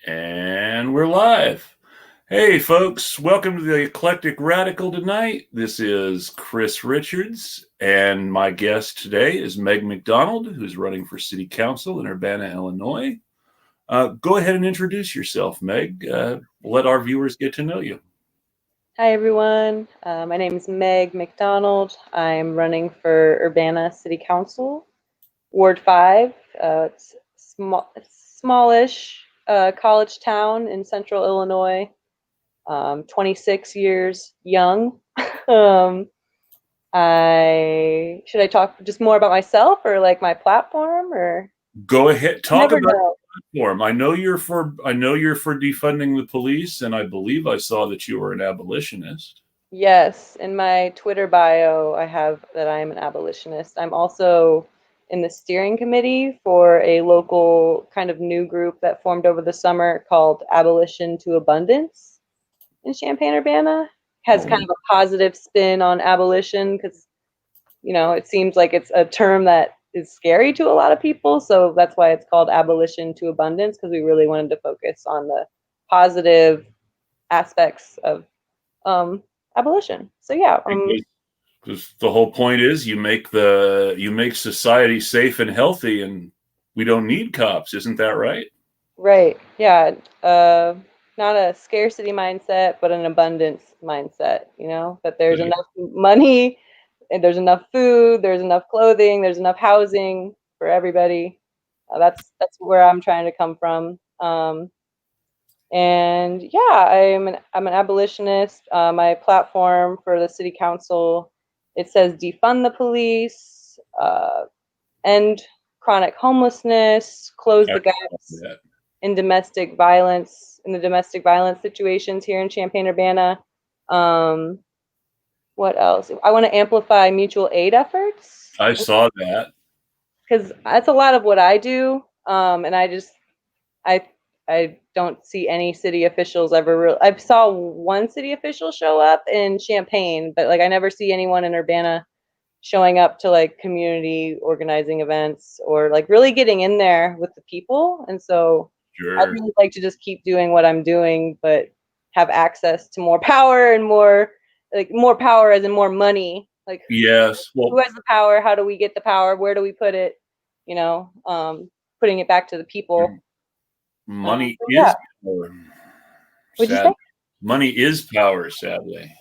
And we're live. Hey, folks, welcome to the Eclectic Radical tonight. This is Chris Richards, and my guest today is Meghan McDonald, who's running for City Council in Urbana, Illinois. Go ahead and introduce yourself, Meg. Let our viewers get to know you. Hi, everyone. My name is Meghan McDonald. I'm running for Urbana City Council, Ward 5. It's smallish college town in central Illinois. 26 years young. Should I talk just more about myself or like my platform or? Go ahead, talk about the platform. I know you're for defunding the police, and I believe I saw that you were an abolitionist. Yes, in my Twitter bio, I have that I am an abolitionist. I'm also in the steering committee for a local kind of new group that formed over the summer called Abolition to Abundance in Champaign-Urbana. Has kind of a positive spin on abolition because, you know, it seems like it's a term that is scary to a lot of people. So that's why it's called Abolition to Abundance, because we really wanted to focus on the positive aspects of abolition. So yeah. Because the whole point is you make society safe and healthy, and we don't need cops. Isn't that right? Right. Yeah. Not a scarcity mindset, but an abundance mindset, you know, that there's enough money and there's enough food, there's enough clothing, there's enough housing for everybody. That's where I'm trying to come from. And yeah, I'm an abolitionist. My platform for the city council, it says defund the police, end chronic homelessness, close the gaps in domestic violence, in the domestic violence situations here in Champaign-Urbana. What else? I want to amplify mutual aid efforts. I saw that. Because that's a lot of what I do. And I don't see any city officials ever I saw one city official show up in Champaign, but like I never see anyone in Urbana showing up to like community organizing events or like really getting in there with the people. And so I'd really like to just keep doing what I'm doing, but have access to more power and more power as in more money. Like, yes, well, who has the power? How do we get the power? Where do we put it? You know, putting it back to the people. Money is power. What'd you say? Money is power, sadly.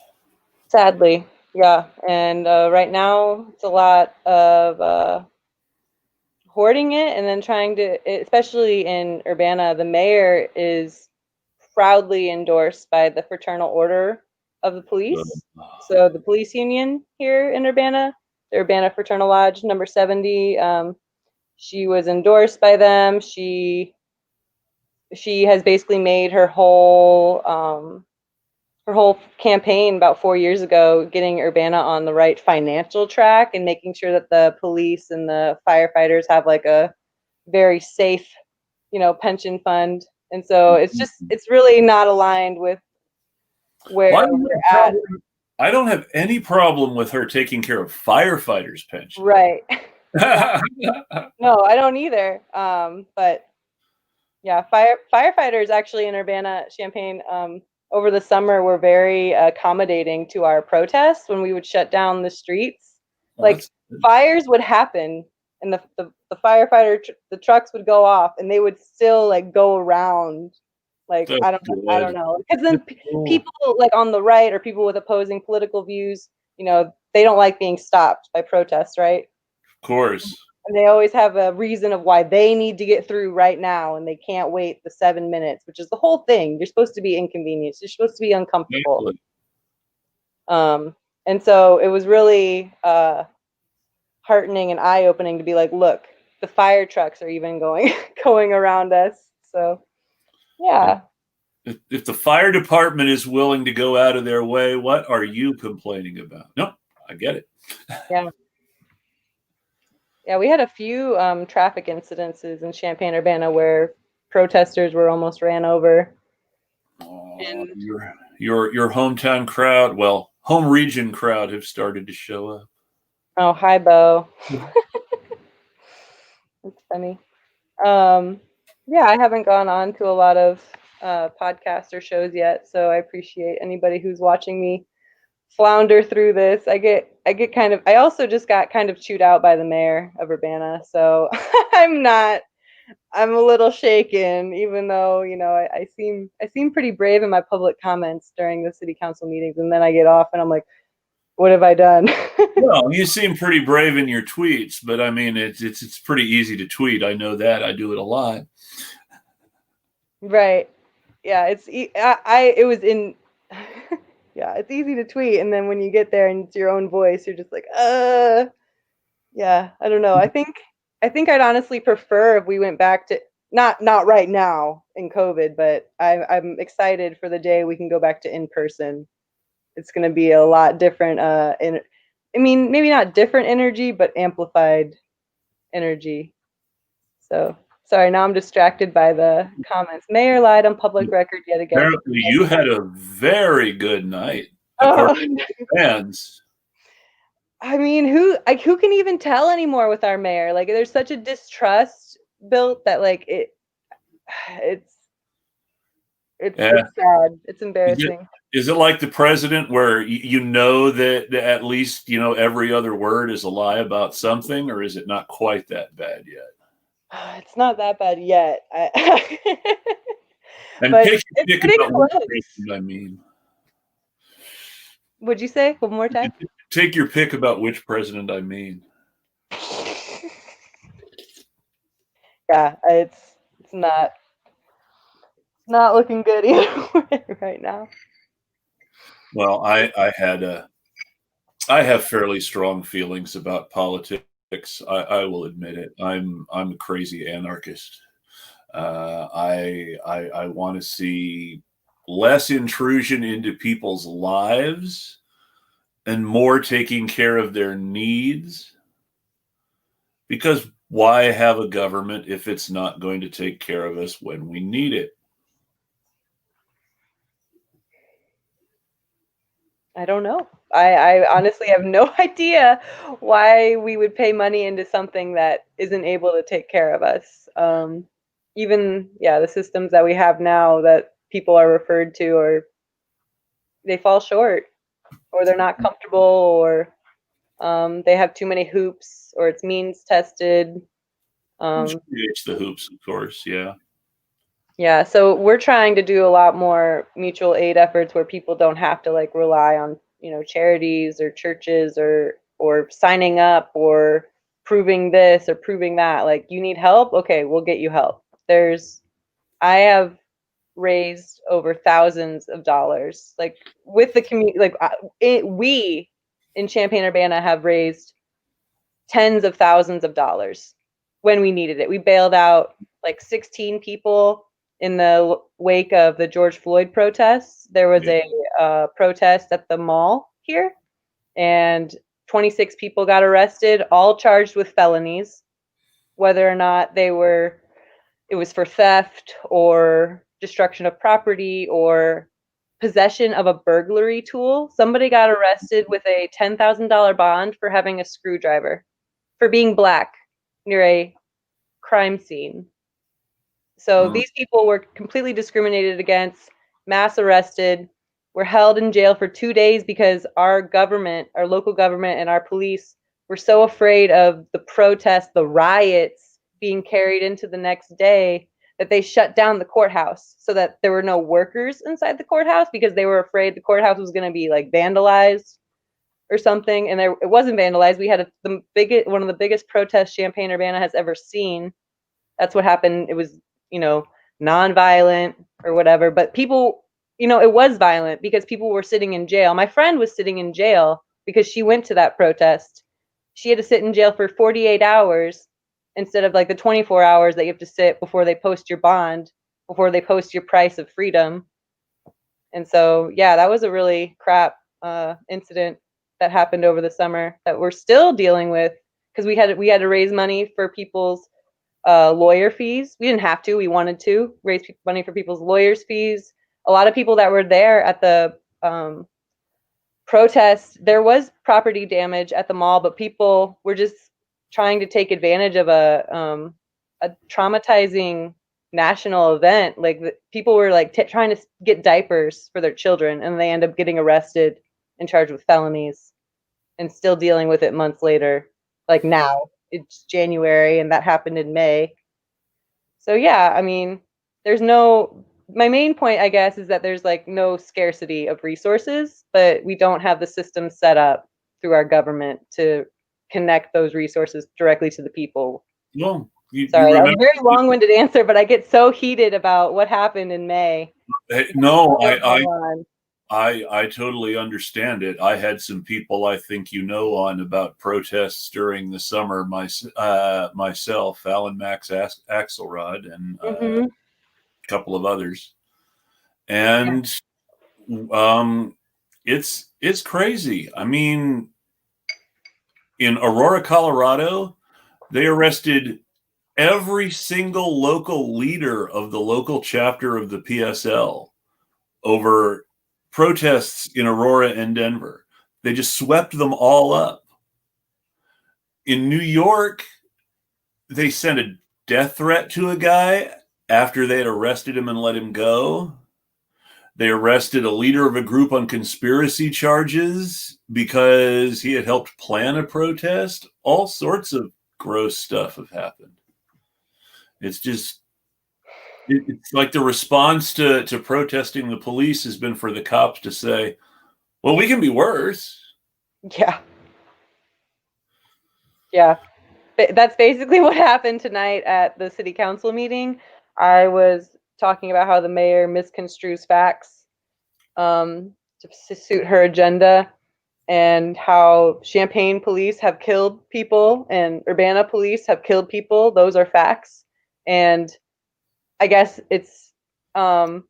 Sadly, yeah. And right now, it's a lot of hoarding it and then trying to, especially in Urbana, the mayor is proudly endorsed by the Fraternal Order of the Police. So the police union here in Urbana, the Urbana Fraternal Lodge number 70, she was endorsed by them. She has basically made her whole campaign about 4 years ago, getting Urbana on the right financial track and making sure that the police and the firefighters have like a very safe, you know, pension fund. And so it's really not aligned with where we're at. I don't have any problem with her taking care of firefighters' pension. Right. No, I don't either. But yeah, firefighters actually in Urbana, Champaign, over the summer were very accommodating to our protests when we would shut down the streets. Like fires would happen and the firefighter, the trucks would go off and they would still like go around. Like, I don't know. Because then people like on the right or people with opposing political views, you know, they don't like being stopped by protests, right? Of course. And they always have a reason of why they need to get through right now and they can't wait the 7 minutes, which is the whole thing. You're supposed to be inconvenienced. You're supposed to be uncomfortable. And so it was really heartening and eye-opening to be like, look, the fire trucks are even going around us. So yeah. If the fire department is willing to go out of their way, what are you complaining about? No, I get it. Yeah. Yeah, we had a few traffic incidences in Champaign-Urbana where protesters were almost ran over. And your hometown crowd, well, home region crowd, have started to show up. Oh, hi, Bo. That's funny. Yeah, I haven't gone on to a lot of podcasts or shows yet, so I appreciate anybody who's watching me flounder through this. I also just got kind of chewed out by the mayor of Urbana, so I'm a little shaken, even though, I seem pretty brave in my public comments during the city council meetings, and then I get off and I'm like, what have I done? Well, you seem pretty brave in your tweets, but I mean, it's pretty easy to tweet. I know that. I do it a lot. Right. Yeah, it's yeah, it's easy to tweet, and then when you get there and it's your own voice, you're just like, yeah, I don't know. I think I'd honestly prefer if we went back to not right now in COVID, but I'm excited for the day we can go back to in person. It's going to be a lot different. Maybe not different energy, but amplified energy. So sorry, now I'm distracted by the comments. Mayor lied on public record yet again. Apparently, you had a very good night, Oh. according to fans. I mean, who can even tell anymore with our mayor? Like, there's such a distrust built that it's sad. It's embarrassing. Is it like the president, where you know that at least every other word is a lie about something, or is it not quite that bad yet? It's not that bad yet. And but take your it's pick pretty about close. which president I mean. Would you say one more time? Take your pick about which president I mean. Yeah, it's not looking good either right now. Well, I have fairly strong feelings about politics. I will admit it. I'm a crazy anarchist. I want to see less intrusion into people's lives and more taking care of their needs. Because why have a government if it's not going to take care of us when we need it? I don't know. I honestly have no idea why we would pay money into something that isn't able to take care of us. Even the systems that we have now that people are referred to, or they fall short, or they're not comfortable, or they have too many hoops, or it's means tested. Which creates the hoops, of course. Yeah. Yeah, so we're trying to do a lot more mutual aid efforts where people don't have to rely on, charities or churches or signing up or proving this or proving that. Like, you need help? Okay, we'll get you help. I have raised over thousands of dollars, with the community. We in Champaign-Urbana have raised tens of thousands of dollars when we needed it. We bailed out 16 people in the wake of the George Floyd protests. There was a protest at the mall here, and 26 people got arrested, all charged with felonies, whether or not it was for theft or destruction of property or possession of a burglary tool. Somebody got arrested with a $10,000 bond for having a screwdriver, for being black near a crime scene. So these people were completely discriminated against, mass arrested, were held in jail for 2 days because our government, our local government, and our police were so afraid of the protests, the riots being carried into the next day, that they shut down the courthouse so that there were no workers inside the courthouse, because they were afraid the courthouse was going to be vandalized or something. And it wasn't vandalized. We had one of the biggest protests Champaign-Urbana has ever seen. That's what happened. It was non-violent or whatever, but people, it was violent because people were sitting in jail. My friend was sitting in jail because she went to that protest. She had to sit in jail for 48 hours instead of the 24 hours that you have to sit before they post your bond, before they post your price of freedom. And so, that was a really crap incident that happened over the summer that we're still dealing with, because we had to raise money for people's lawyer fees. We didn't have to. We wanted to raise money for people's lawyers' fees. A lot of people that were there at the protest, there was property damage at the mall, but people were just trying to take advantage of a traumatizing national event. Like people were like trying to get diapers for their children, and they end up getting arrested and charged with felonies and still dealing with it months later. Like now it's January and that happened in May. So yeah, I mean, my main point, I guess, is that there's like no scarcity of resources, but we don't have the system set up through our government to connect those resources directly to the people. Well, Sorry, that was a very long-winded answer, but I get so heated about what happened in May. No, I totally understand it. I had some people I think on about protests during the summer. Myself, Alan Max Axelrod, and a couple of others, and it's crazy. I mean, in Aurora, Colorado, they arrested every single local leader of the local chapter of the PSL over protests in Aurora and Denver. They just swept them all up. In New York, they sent a death threat to a guy after they had arrested him and let him go. They arrested a leader of a group on conspiracy charges because he had helped plan a protest. All sorts of gross stuff have happened. It's just, it's like the response to protesting the police has been for the cops to say, well, we can be worse. Yeah. Yeah. That's basically what happened tonight at the city council meeting. I was talking about how the mayor misconstrues facts to suit her agenda, and how Champaign police have killed people and Urbana police have killed people. Those are facts. And I guess it's I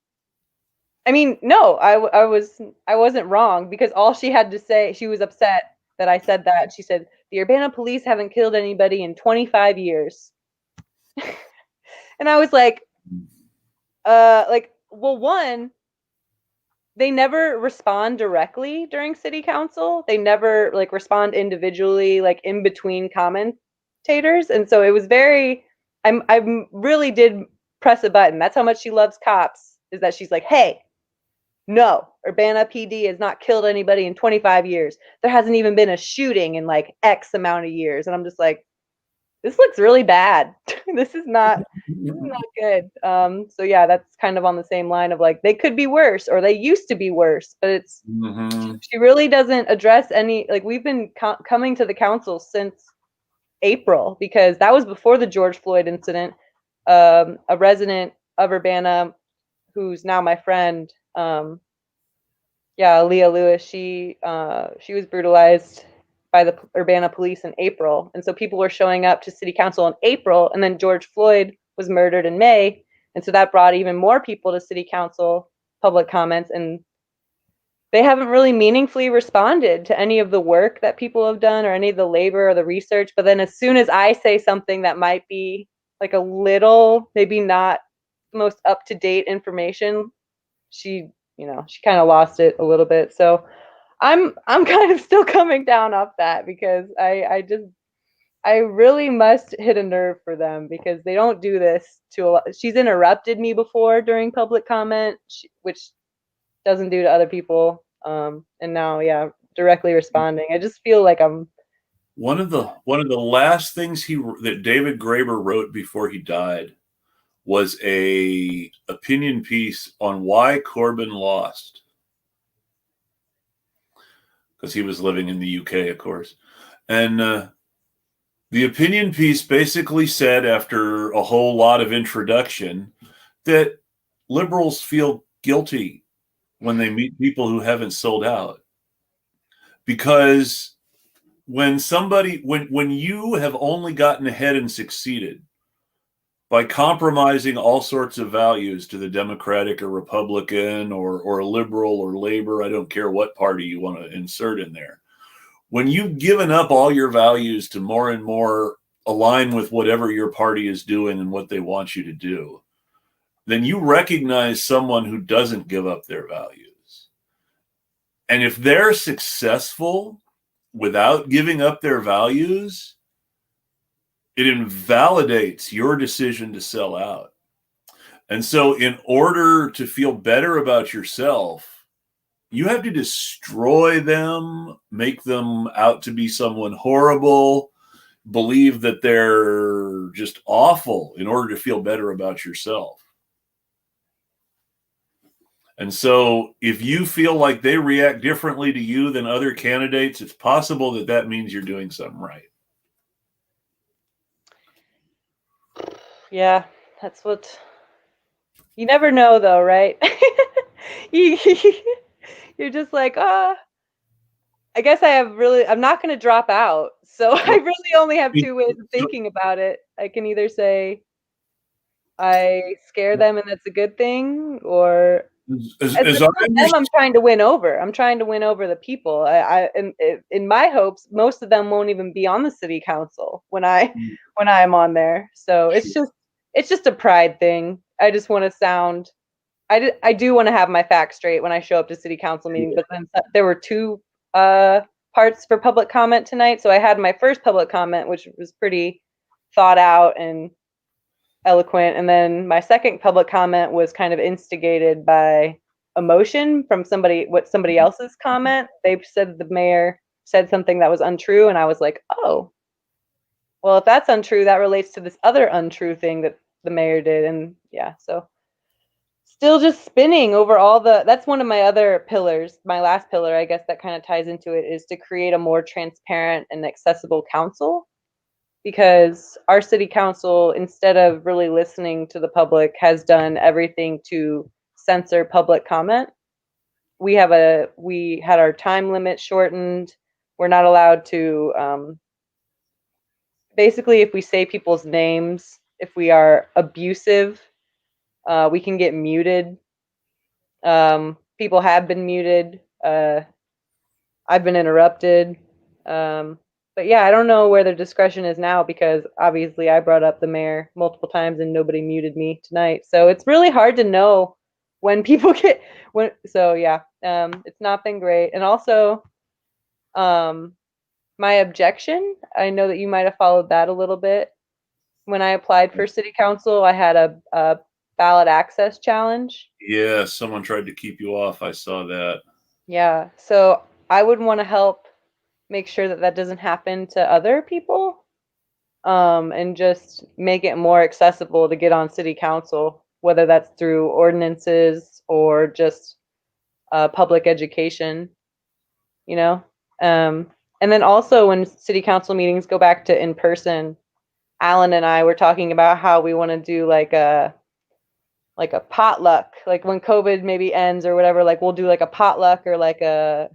mean, no, I wasn't wrong, because all she had to say, she was upset that I said that. She said the Urbana police haven't killed anybody in 25 years. And I was like, well, one, they never respond directly during city council. They never like respond individually, like in between commentators. And so it was very, I really did press a button. That's how much she loves cops, is that she's like, hey, no, Urbana PD has not killed anybody in 25 years. There hasn't even been a shooting in like X amount of years. And I'm just like, this looks really bad. This is not good. So yeah, that's kind of on the same line of like, they could be worse, or they used to be worse, but it's, she really doesn't address any, like, we've been coming to the council since April, because that was before the George Floyd incident. A resident of Urbana, who's now my friend, Leah Lewis, she was brutalized by the Urbana police in April. And so people were showing up to city council in April, and then George Floyd was murdered in May. And so that brought even more people to city council public comments, and they haven't really meaningfully responded to any of the work that people have done, or any of the labor or the research. But then as soon as I say something that might be like a little, maybe not the most up-to-date information, she kind of lost it a little bit. So I'm kind of still coming down off that, because I really must hit a nerve for them, because they don't do this to a lot. She's interrupted me before during public comment, which doesn't do to other people. And now, directly responding. I just feel like I'm one of the last things that David Graeber wrote before he died was a opinion piece on why Corbyn lost, because he was living in the UK, of course. And the opinion piece basically said, after a whole lot of introduction, that liberals feel guilty when they meet people who haven't sold out. Because when you have only gotten ahead and succeeded by compromising all sorts of values to the Democratic or Republican or liberal or Labor, I don't care what party you want to insert in there, when you've given up all your values to more and more align with whatever your party is doing and what they want you to do, then you recognize someone who doesn't give up their values. And if they're successful without giving up their values, it invalidates your decision to sell out. And so in order to feel better about yourself, you have to destroy them, make them out to be someone horrible, believe that they're just awful in order to feel better about yourself. And so if you feel like they react differently to you than other candidates, it's possible that that means you're doing something right. Yeah, that's what you never know though, right? you, you're just like, I guess I'm not going to drop out. So I really only have two ways of thinking about it. I can either say I scare them and that's a good thing, or As it's I not them I'm trying to win over. I'm trying to win over the people. In my hopes, most of them won't even be on the city council when I'm on there. So it's just a pride thing. I just want to sound. I do want to have my facts straight when I show up to city council meeting. But then there were two parts for public comment tonight. So I had my first public comment, which was pretty thought out and eloquent, and then my second public comment was kind of instigated by emotion from somebody else's comment. They said the mayor said something that was untrue, and I was like, oh, well, if that's untrue, that relates to this other untrue thing that the mayor did. And yeah, so still just spinning over that's one of my other pillars. My last pillar, I guess, that kind of ties into it, is to create a more transparent and accessible council, because our city council, instead of really listening to the public, has done everything to censor public comment. We had our time limit shortened. We're not allowed to, basically, if we say people's names, if we are abusive, we can get muted. People have been muted. I've been interrupted. But yeah, I don't know where the discretion is now, because obviously I brought up the mayor multiple times and nobody muted me tonight. So it's really hard to know when people so yeah, it's not been great. And also, my objection, I know that you might have followed that a little bit. When I applied for city council, I had a ballot access challenge. Yeah, someone tried to keep you off. I saw that. Yeah, so I would want to help make sure that that doesn't happen to other people, and just make it more accessible to get on city council, whether that's through ordinances or just public education, you know? And then also, when city council meetings go back to in person, Alan and I were talking about how we want to do like a potluck, like when COVID maybe ends or whatever, like we'll do like a potluck or like a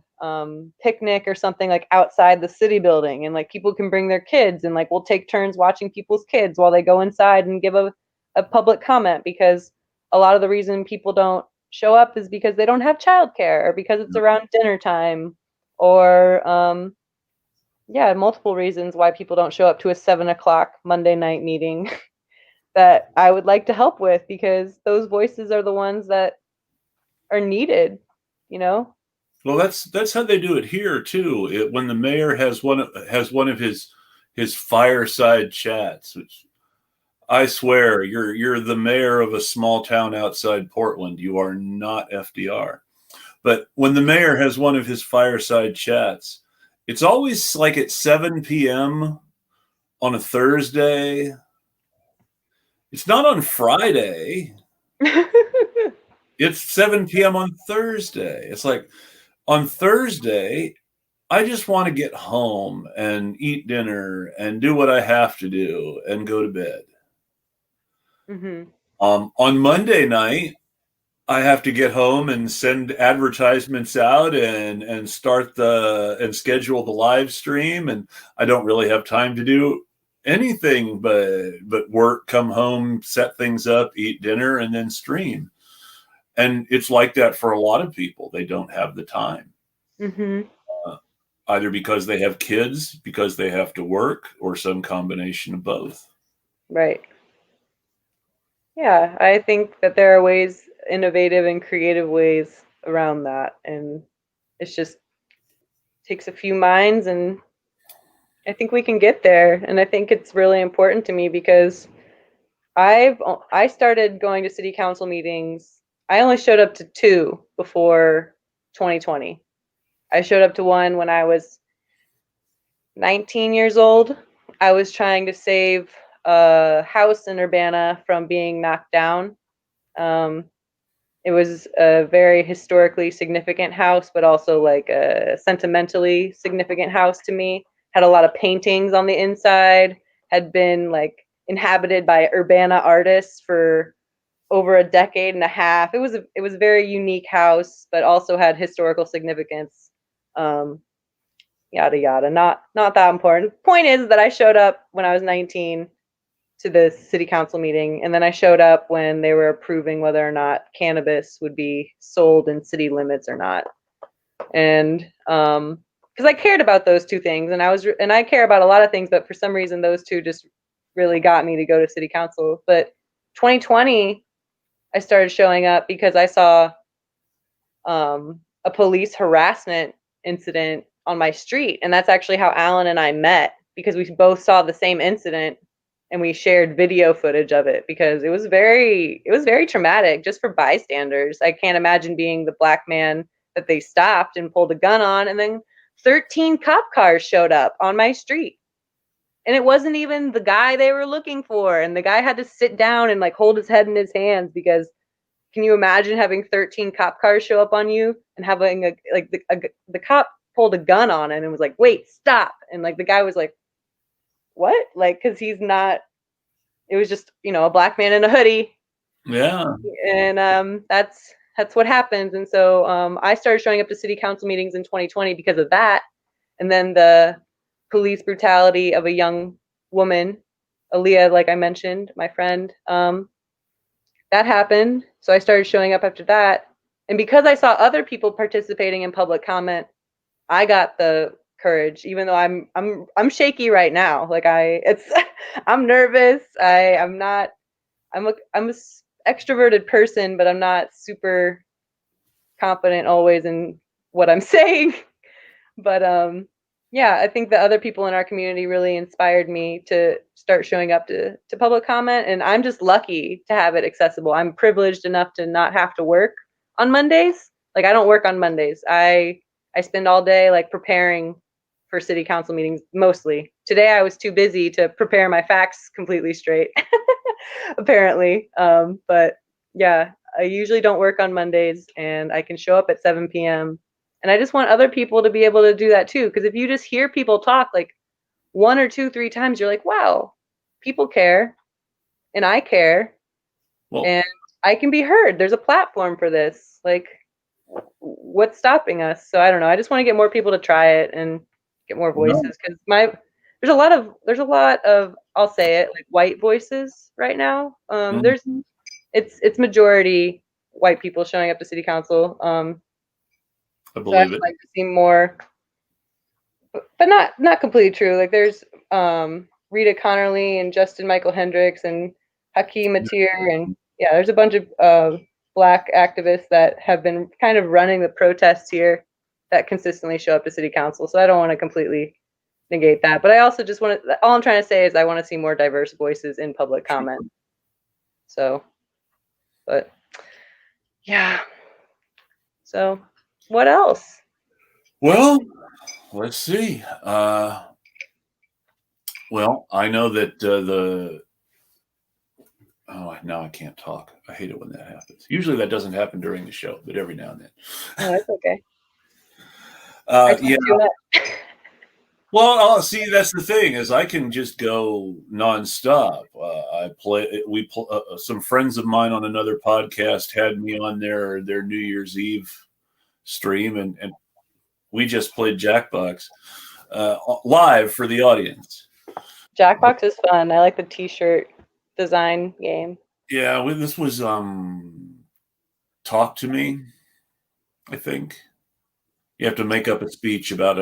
picnic or something, like outside the city building, and like people can bring their kids, and like we'll take turns watching people's kids while they go inside and give a public comment, because a lot of the reason people don't show up is because they don't have childcare, or because it's around dinner time, or yeah, multiple reasons why people don't show up to a 7 o'clock Monday night meeting that I would like to help with, because those voices are the ones that are needed, you know? Well, that's how they do it here too. When the mayor has one of his fireside chats, which I swear, you're the mayor of a small town outside Portland. You are not FDR. But when the mayor has one of his fireside chats, it's always like at 7 p.m. on a Thursday. It's not on Friday. It's 7 p.m. on Thursday. It's like, on Thursday, I just want to get home and eat dinner and do what I have to do and go to bed. Mm-hmm. On Monday night, I have to get home and send advertisements out and start and schedule the live stream, and I don't really have time to do anything but work, come home, set things up, eat dinner, and then stream. And it's like that for a lot of people. They don't have the time. Mm-hmm. Either because they have kids, because they have to work, or some combination of both. Right. Yeah, I think that there are innovative and creative ways around that, and it's just takes a few minds, and I think we can get there. And I think it's really important to me, because I started going to city council meetings. I only showed up to 2 before 2020. I showed up to one when I was 19 years old. I was trying to save a house in Urbana from being knocked down. It was a very historically significant house, but also like a sentimentally significant house to me. Had a lot of paintings on the inside, had been like inhabited by Urbana artists for over a decade and a half. It was a very unique house, but also had historical significance. Yada yada. Not that important. Point is that I showed up when I was 19 to the city council meeting, and then I showed up when they were approving whether or not cannabis would be sold in city limits or not. And because I cared about those two things, and I care about a lot of things, but for some reason those two just really got me to go to city council. But 2020, I started showing up because I saw a police harassment incident on my street, and that's actually how Alan and I met, because we both saw the same incident and we shared video footage of it, because it was very traumatic just for bystanders. I can't imagine being the black man that they stopped and pulled a gun on, and then 13 cop cars showed up on my street. And it wasn't even the guy they were looking for, and the guy had to sit down and like hold his head in his hands, because can you imagine having 13 cop cars show up on you and having the cop pulled a gun on him and was like, "Wait, stop." And like the guy was like, "What?" Like, cuz he's not, it was just, a black man in a hoodie. Yeah. And that's what happens. And so I started showing up to city council meetings in 2020 because of that. And then the police brutality of a young woman, Aaliyah, like I mentioned, my friend, that happened. So I started showing up after that. And because I saw other people participating in public comment, I got the courage, even though I'm shaky right now. Like I'm nervous. I'm a extroverted person, but I'm not super confident always in what I'm saying. But yeah, I think the other people in our community really inspired me to start showing up to public comment, and I'm just lucky to have it accessible. I'm privileged enough to not have to work on Mondays. Like I don't work on Mondays. I spend all day like preparing for city council meetings mostly. Today I was too busy to prepare my facts completely straight. Apparently. But yeah, I usually don't work on Mondays, and I can show up at 7 p.m. And I just want other people to be able to do that too. Because if you just hear people talk like 1 or 2, 3 times, you're like, wow, people care, and I care, Well, and I can be heard. There's a platform for this. Like, what's stopping us? So I don't know. I just want to get more people to try it and get more voices, because there's a lot of, I'll say it, like white voices right now. It's majority white people showing up to city council. I So I'd believe it. like to see more, but not completely true. Like there's Rita Connerly and Justin Michael Hendricks and Hakeem Matir, and yeah, there's a bunch of black activists that have been kind of running the protests here that consistently show up to city council. So I don't want to completely negate that, but I also just want to, all I'm trying to say is I want to see more diverse voices in public comment. So, but yeah. So what else? Well, let's see. Well, I know that now I can't talk. I hate it when that happens. Usually that doesn't happen during the show, but every now and then. Oh, that's okay. I talk Yeah. too much. Well, see, that's the thing, is I can just go nonstop. Some friends of mine on another podcast had me on their New Year's Eve stream, and we just played Jackbox live for the audience. Jackbox is fun. I like the T-shirt design game. Yeah, this was Talk to Me, I think. You have to make up a speech about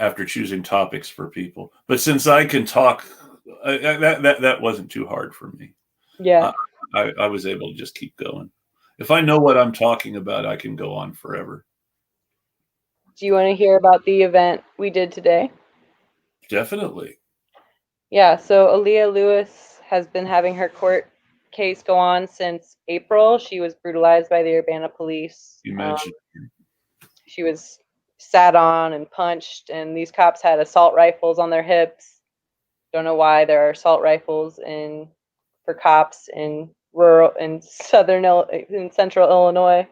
after choosing topics for people. But since I can talk, that wasn't too hard for me. Yeah. I was able to just keep going. If I know what I'm talking about, I can go on forever. Do you want to hear about the event we did today? Definitely. Yeah, so Aaliyah Lewis has been having her court case go on since April. She was brutalized by the Urbana police. You mentioned. She was sat on and punched, and these cops had assault rifles on their hips. Don't know why there are assault rifles for cops in central Illinois.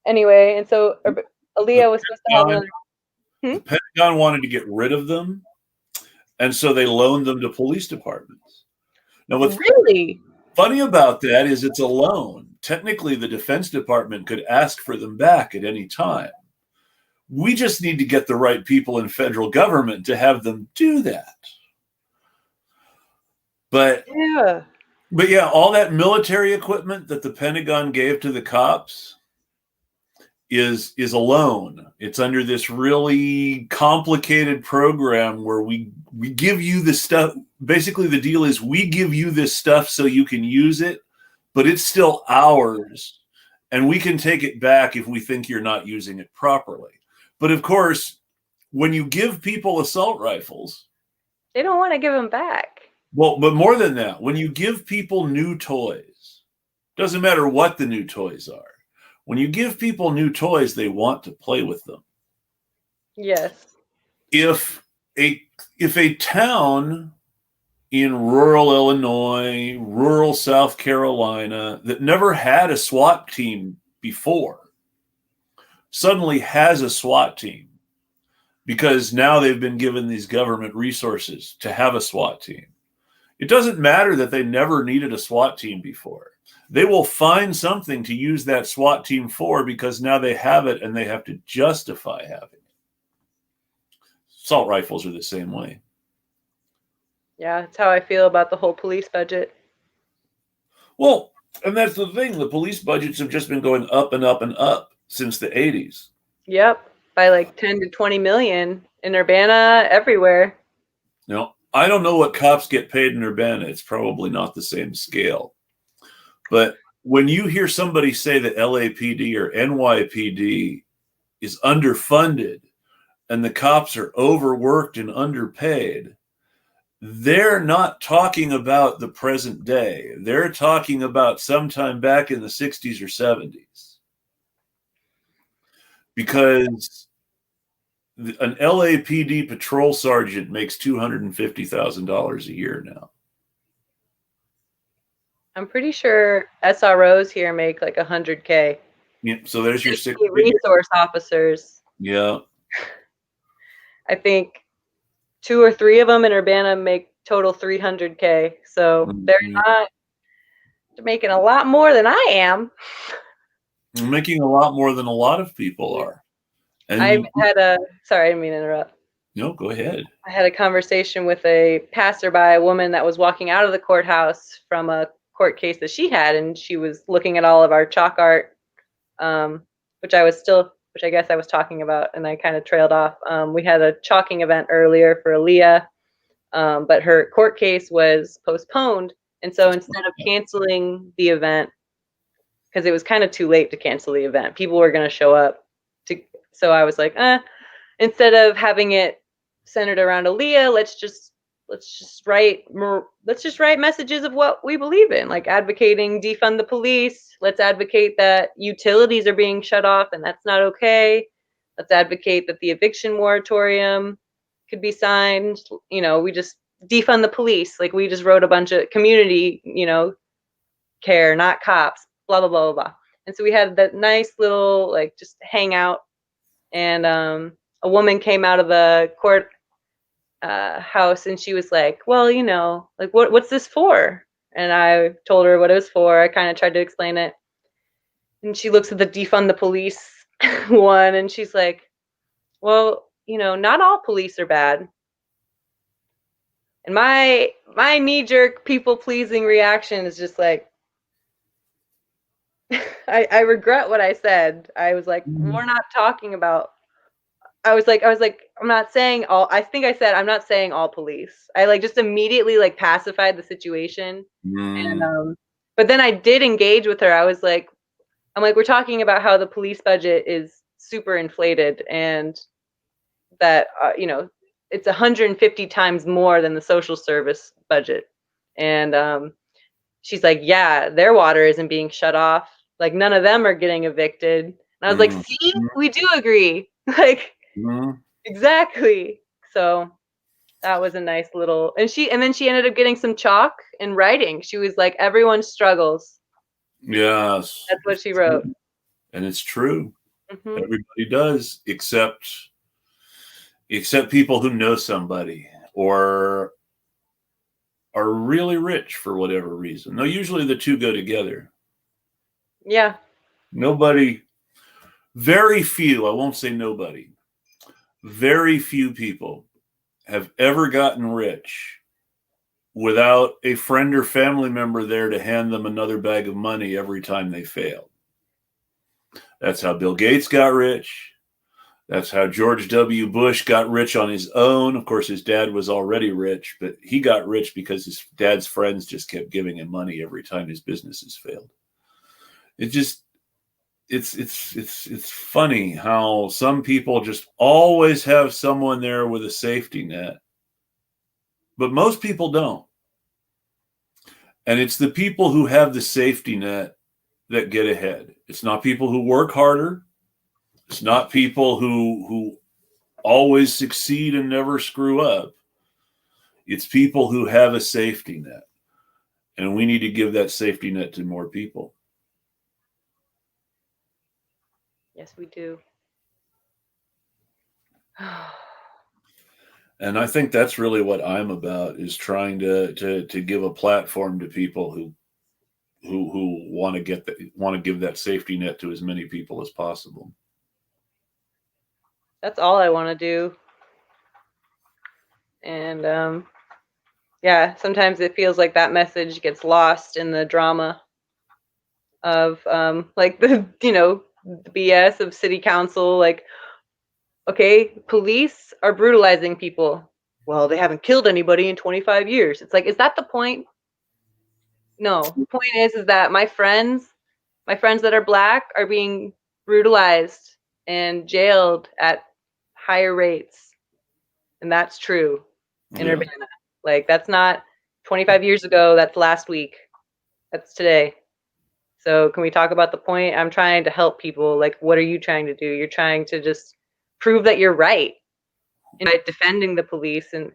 Anyway, and so Aaliyah was supposed to have another. The Pentagon wanted to get rid of them, and so they loaned them to police departments. Now, what's really funny about that is it's a loan. Technically, the Defense Department could ask for them back at any time. We just need to get the right people in federal government to have them do that. But yeah, all that military equipment that the Pentagon gave to the cops is a loan. It's under this really complicated program where we give you the stuff. Basically, the deal is we give you this stuff so you can use it, but it's still ours, and we can take it back if we think you're not using it properly. But of course, when you give people assault rifles, they don't want to give them back. Well, but more than that, when you give people new toys, doesn't matter what the new toys are. When you give people new toys, they want to play with them. Yes. If a town in rural Illinois, rural South Carolina that never had a SWAT team before suddenly has a SWAT team because now they've been given these government resources to have a SWAT team. It doesn't matter that they never needed a SWAT team before. They will find something to use that SWAT team for because now they have it and they have to justify having it. Assault rifles are the same way. Yeah, that's how I feel about the whole police budget. Well, and that's the thing. The police budgets have just been going up and up and up since the 80s. Yep, by like 10 to 20 million in Urbana, everywhere. Now, I don't know what cops get paid in Urbana. It's probably not the same scale. But when you hear somebody say that LAPD or NYPD is underfunded and the cops are overworked and underpaid, they're not talking about the present day. They're talking about sometime back in the 60s or 70s. Because an LAPD patrol sergeant makes $250,000 a year now. I'm pretty sure SROs here make like $100K. Yeah, so there's your 6 resource officers. Yeah. I think 2 or 3 of them in Urbana make total $300K. So they're making a lot more than I am. They're making a lot more than a lot of people are. And sorry, I didn't mean to interrupt. No, go ahead. I had a conversation with a passerby, a woman that was walking out of the courthouse from a court case that she had, and she was looking at all of our chalk art, which I guess I was talking about, and I kind of trailed off. We had a chalking event earlier for Aaliyah, but her court case was postponed, and so instead of canceling the event, because it was kind of too late to cancel the event, people were going to show up. So I was like, instead of having it centered around Aaliyah, let's just write messages of what we believe in, like advocating defund the police. Let's advocate that utilities are being shut off and that's not okay. Let's advocate that the eviction moratorium could be signed. We just defund the police. Like we just wrote a bunch of community, care, not cops, blah, blah, blah, blah, blah. And so we had that nice little, like, just hangout. And a woman came out of the court house and she was like, well, like, what's this for? And I told her what it was for. I kind of tried to explain it. And she looks at the defund the police one and she's like, well, not all police are bad. And my knee-jerk people-pleasing reaction is just like, I regret what I said. I was like, we're not talking about. I was like, I'm not saying all. I think I said I'm not saying all police. I just immediately pacified the situation, and but then I did engage with her. I'm like, we're talking about how the police budget is super inflated, and that it's 150 times more than the social service budget, and she's like, yeah, their water isn't being shut off. Like, none of them are getting evicted. And I was like, see, we do agree. Like, exactly. So that was a nice little, and then she ended up getting some chalk and writing. She was like, everyone struggles. Yes. That's what she wrote. And it's true. Everybody does, except people who know somebody or are really rich for whatever reason. No, usually the two go together. Yeah. Very few, I won't say nobody, very few people have ever gotten rich without a friend or family member there to hand them another bag of money every time they failed. That's how Bill Gates got rich. That's how George W. Bush got rich on his own. Of course, his dad was already rich, but he got rich because his dad's friends just kept giving him money every time his businesses failed. It's funny how some people just always have someone there with a safety net, but most people don't. And it's the people who have the safety net that get ahead. It's not people who work harder. It's not people who always succeed and never screw up. It's people who have a safety net. And we need to give that safety net to more people. Yes, we do. And I think that's really what I'm about, is trying to give a platform to people who want to give that safety net to as many people as possible. That's all I want to do. And yeah, sometimes it feels like that message gets lost in the drama of like the the BS of city council. Like, okay, police are brutalizing people. Well, they haven't killed anybody in 25 years. It's like, is that the point? No, the point is that my friends that are Black are being brutalized and jailed at higher rates. And that's true in Urbana. Like, that's not 25 years ago, that's last week. That's today. So can we talk about the point? I'm trying to help people. Like, what are you trying to do? You're trying to just prove that you're right by defending the police. And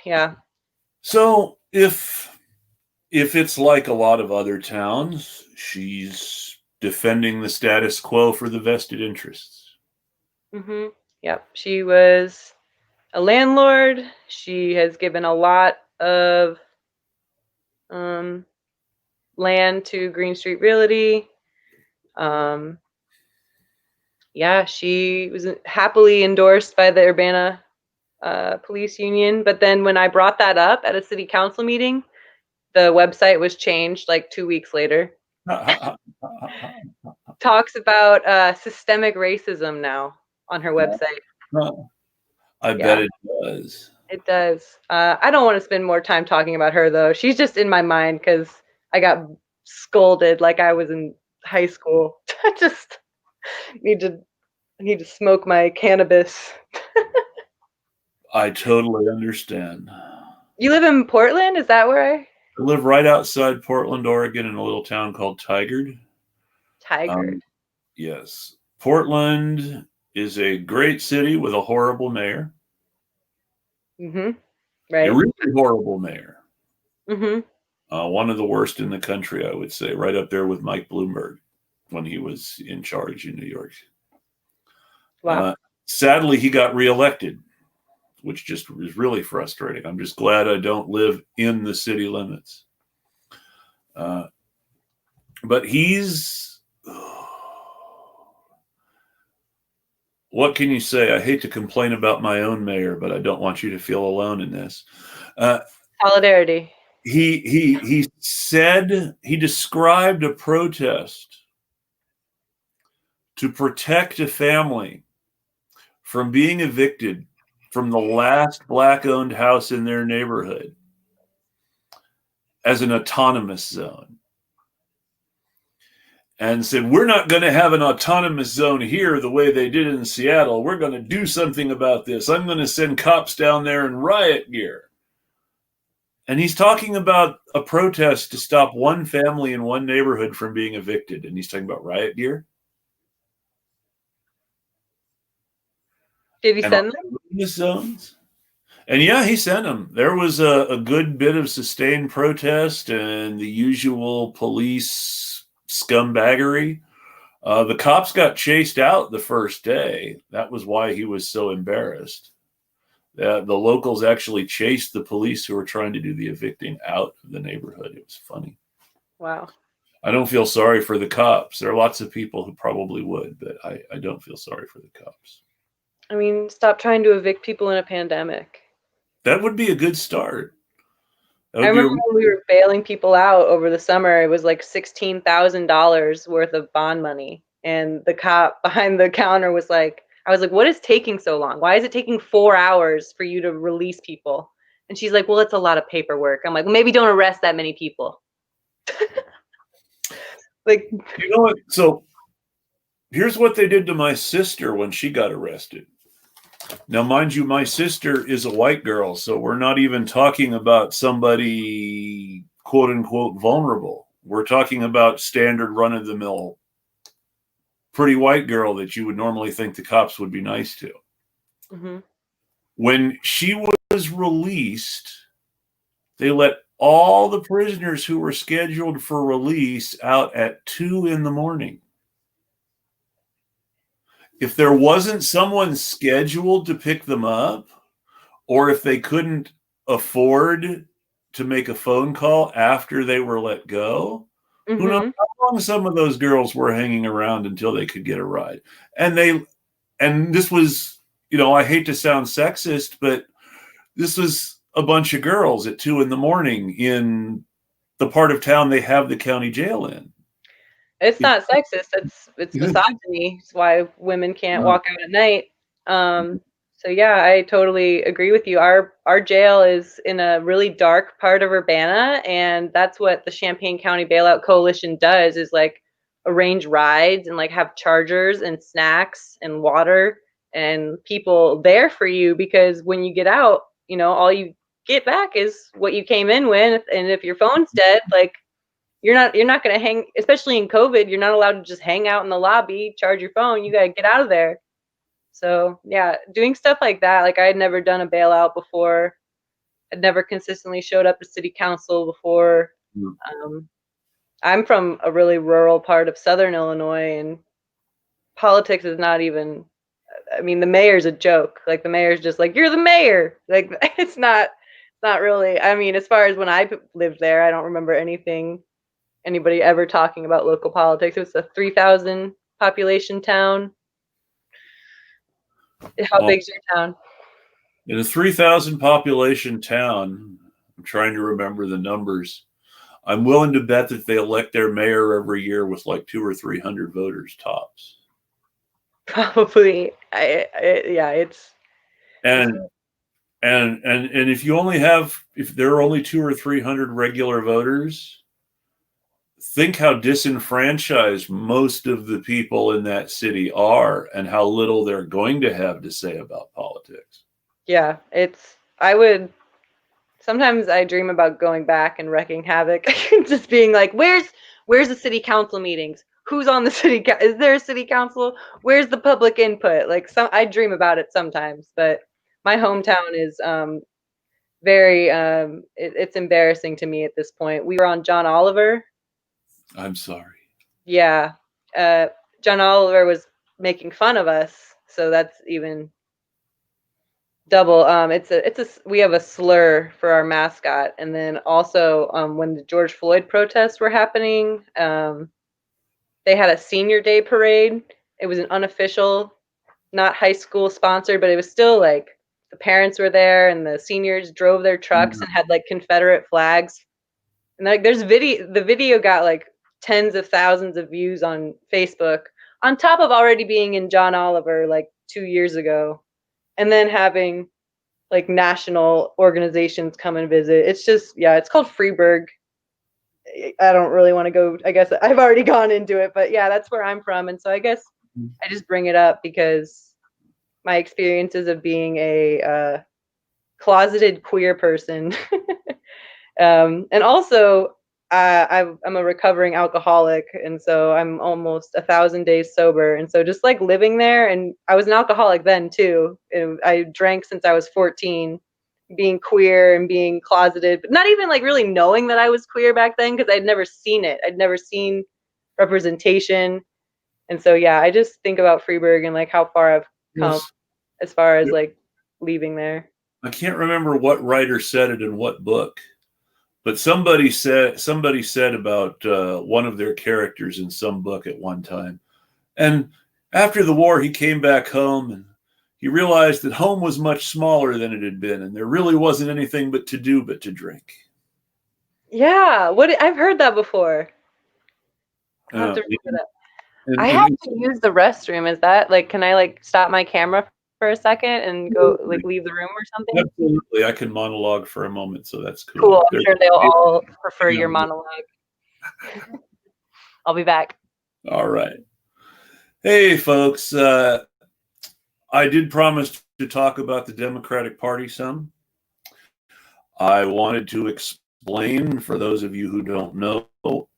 yeah. So if it's like a lot of other towns, she's defending the status quo for the vested interests. Yep. She was a landlord. She has given a lot of land to Green Street Realty. Yeah, she was happily endorsed by the Urbana police union. But then when I brought that up at a city council meeting, the website was changed like 2 weeks later. Talks about systemic racism now on her website. I bet it does. It does. I don't want to spend more time talking about her, though. She's just in my mind because I got scolded like I was in high school. I just need to smoke my cannabis. I totally understand. You live in Portland? Is that where I live right outside Portland, Oregon, in a little town called Tigard. Tigard. Yes. Portland is a great city with a horrible mayor. Right. A really horrible mayor. Mm-hmm. One of the worst in the country, I would say, right up there with Mike Bloomberg when he was in charge in New York. Wow. Sadly, he got reelected, which just was really frustrating. I'm just glad I don't live in the city limits. But he's... What can you say? I hate to complain about my own mayor, but I don't want you to feel alone in this. Solidarity. He said, he described a protest to protect a family from being evicted from the last Black-owned house in their neighborhood as an autonomous zone. And said, we're not going to have an autonomous zone here the way they did in Seattle. We're going to do something about this. I'm going to send cops down there in riot gear. And he's talking about a protest to stop one family in one neighborhood from being evicted. And he's talking about riot gear. Did he And send them? zones. And yeah, he sent them. There was a good bit of sustained protest and the usual police scumbaggery. The cops got chased out the first day. That was why he was so embarrassed. The locals actually chased the police who were trying to do the evicting out of the neighborhood. It was funny. Wow. I don't feel sorry for the cops. There are lots of people who probably would, but I don't feel sorry for the cops. I mean, stop trying to evict people in a pandemic. That would be a good start. I remember when we were bailing people out over the summer, it was like $16,000 worth of bond money. And the cop behind the counter was like, I was like, what is taking so long? Why is it taking 4 hours for you to release people? And she's like, well, it's a lot of paperwork. I'm like, well, maybe don't arrest that many people. Like, you know what? So here's what they did to my sister when she got arrested. Now, mind you, my sister is a white girl, so we're not even talking about somebody, quote unquote, vulnerable. We're talking about standard run of the mill, pretty white girl that you would normally think the cops would be nice to. mm-hmm. When she was released, they let all the prisoners who were scheduled for release out at 2 a.m. If there wasn't someone scheduled to pick them up, or if they couldn't afford to make a phone call after they were let go, who knows how long some of those girls were hanging around until they could get a ride. And this was, I hate to sound sexist, but this was a bunch of girls at 2 a.m. in the part of town they have the county jail in. It's not sexist. It's misogyny. It's why women can't walk out at night. So yeah, I totally agree with you. Our jail is in a really dark part of Urbana, and that's what the Champaign County Bailout Coalition does, is like arrange rides and like have chargers and snacks and water and people there for you, because when you get out, all you get back is what you came in with. And if your phone's dead, like, you're not going to hang, especially in COVID, you're not allowed to just hang out in the lobby, charge your phone. You got to get out of there. So yeah, doing stuff like that. Like, I had never done a bailout before. I'd never consistently showed up to city council before. I'm from a really rural part of Southern Illinois, and politics is not even, I mean, the mayor's a joke. Like, the mayor's just like, you're the mayor. Like, it's not really, I mean, as far as when I lived there, I don't remember anybody ever talking about local politics. It was a 3,000 population town. How big's your town? In a 3,000 population town, I'm trying to remember the numbers. I'm willing to bet that they elect their mayor every year with like 200 or 300 voters tops. Probably. It's and if there are only 200 or 300 regular voters, think how disenfranchised most of the people in that city are and how little they're going to have to say about politics. Yeah, sometimes I dream about going back and wrecking havoc, just being like, where's the city council meetings? Who's on the city? Is there a city council? Where's the public input? Like, I dream about it sometimes, but my hometown is very, it's embarrassing to me at this point. We were on John Oliver. I'm sorry. Yeah. John Oliver was making fun of us, so that's even double. We have a slur for our mascot. And then also, when the George Floyd protests were happening, they had a senior day parade. It was an unofficial, not high school sponsored, but it was still like the parents were there and the seniors drove their trucks and had like Confederate flags. And like, the video got like tens of thousands of views on Facebook, on top of already being in John Oliver like 2 years ago, and then having like national organizations come and visit. It's just, yeah, it's called Freeburg. I don't really want to go, I guess I've already gone into it, but yeah, that's where I'm from. And so I guess I just bring it up because my experiences of being a closeted queer person And also, I'm a recovering alcoholic, and so I'm almost 1,000 days sober. And so just like living there, and I was an alcoholic then too. I drank since I was 14, being queer and being closeted, but not even like really knowing that I was queer back then because I'd never seen it. I'd never seen representation. And so, yeah, I just think about Freeburg and like how far I've come Yes. as far as like leaving there. I can't remember what writer said it in what book, but somebody said about one of their characters in some book at one time. And after the war, he came back home and he realized that home was much smaller than it had been, and there really wasn't anything but to do but to drink. Yeah, I've heard that before. I have to remember that. I have to use the restroom. Is that like, can I like stop my camera for a second and go like leave the room or something? Absolutely. I can monologue for a moment, so that's cool. Cool. I'm sure they'll all prefer your monologue. I'll be back. All right. Hey, folks. I did promise to talk about the Democratic Party some. I wanted to explain, for those of you who don't know,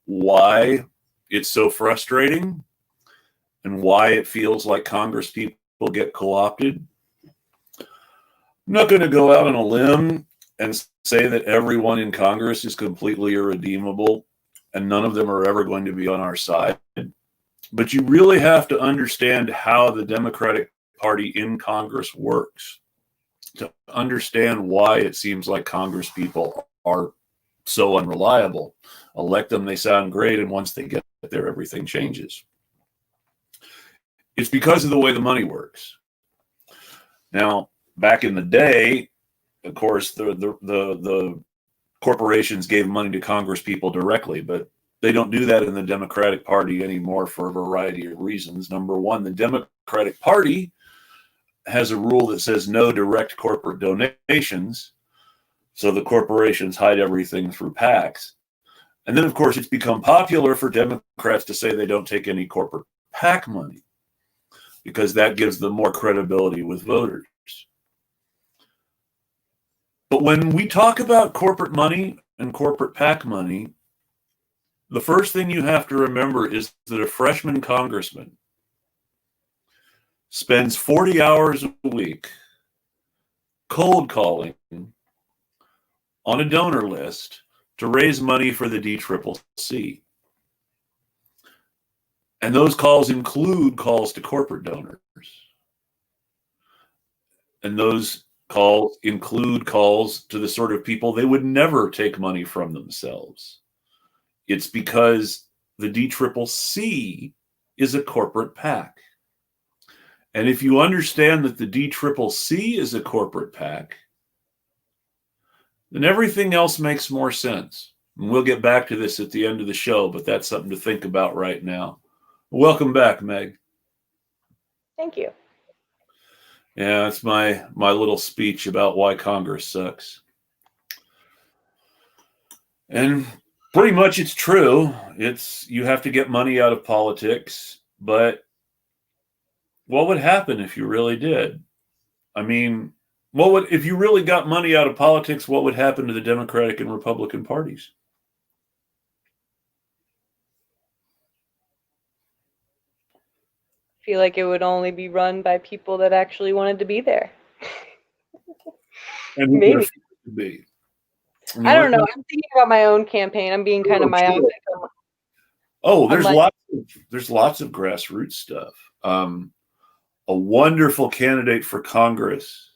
why it's so frustrating and why it feels like Congress people get co-opted. I'm not going to go out on a limb and say that everyone in Congress is completely irredeemable and none of them are ever going to be on our side. But you really have to understand how the Democratic Party in Congress works to understand why it seems like Congress people are so unreliable. Elect them, they sound great, and once they get there, everything changes. It's because of the way the money works. Now, back in the day, of course, the corporations gave money to Congress people directly, but they don't do that in the Democratic Party anymore for a variety of reasons. Number one, the Democratic Party has a rule that says no direct corporate donations. So the corporations hide everything through PACs. And then, of course, it's become popular for Democrats to say they don't take any corporate PAC money because that gives them more credibility with voters. But when we talk about corporate money and corporate PAC money, the first thing you have to remember is that a freshman congressman spends 40 hours a week cold calling on a donor list to raise money for the DCCC. And those calls include calls to corporate donors. And those calls include calls to the sort of people they would never take money from themselves. It's because the DCCC is a corporate PAC. And if you understand that the DCCC is a corporate PAC, then everything else makes more sense. And we'll get back to this at the end of the show, but that's something to think about right now. Welcome back, Meg. Thank you. Yeah, that's my little speech about why Congress sucks. And pretty much it's true. You have to get money out of politics, but what would happen if you really did? I mean, if you really got money out of politics, what would happen to the Democratic and Republican parties? I feel like it would only be run by people that actually wanted to be there. And who maybe to be? I don't know. I'm thinking about my own campaign. I'm being kind of myopic. Oh, there's lots of grassroots stuff. A wonderful candidate for Congress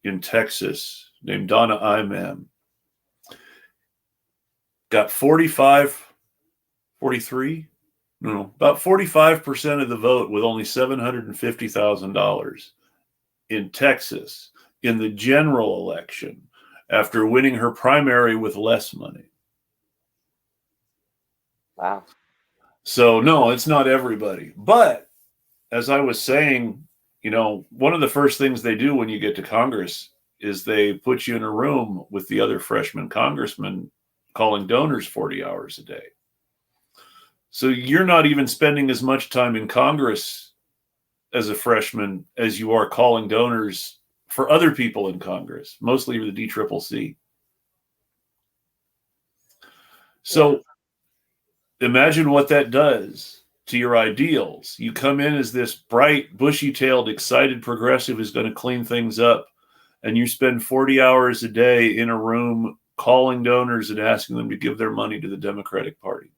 in Texas named Donna Imam got about 45% of the vote with only $750,000 in Texas in the general election after winning her primary with less money. Wow. So no, it's not everybody. But as I was saying, one of the first things they do when you get to Congress is they put you in a room with the other freshman congressmen calling donors 40 hours a day. So you're not even spending as much time in Congress as a freshman as you are calling donors for other people in Congress, mostly the DCCC. So imagine what that does to your ideals. You come in as this bright, bushy-tailed, excited progressive who's going to clean things up, and you spend 40 hours a day in a room calling donors and asking them to give their money to the Democratic Party.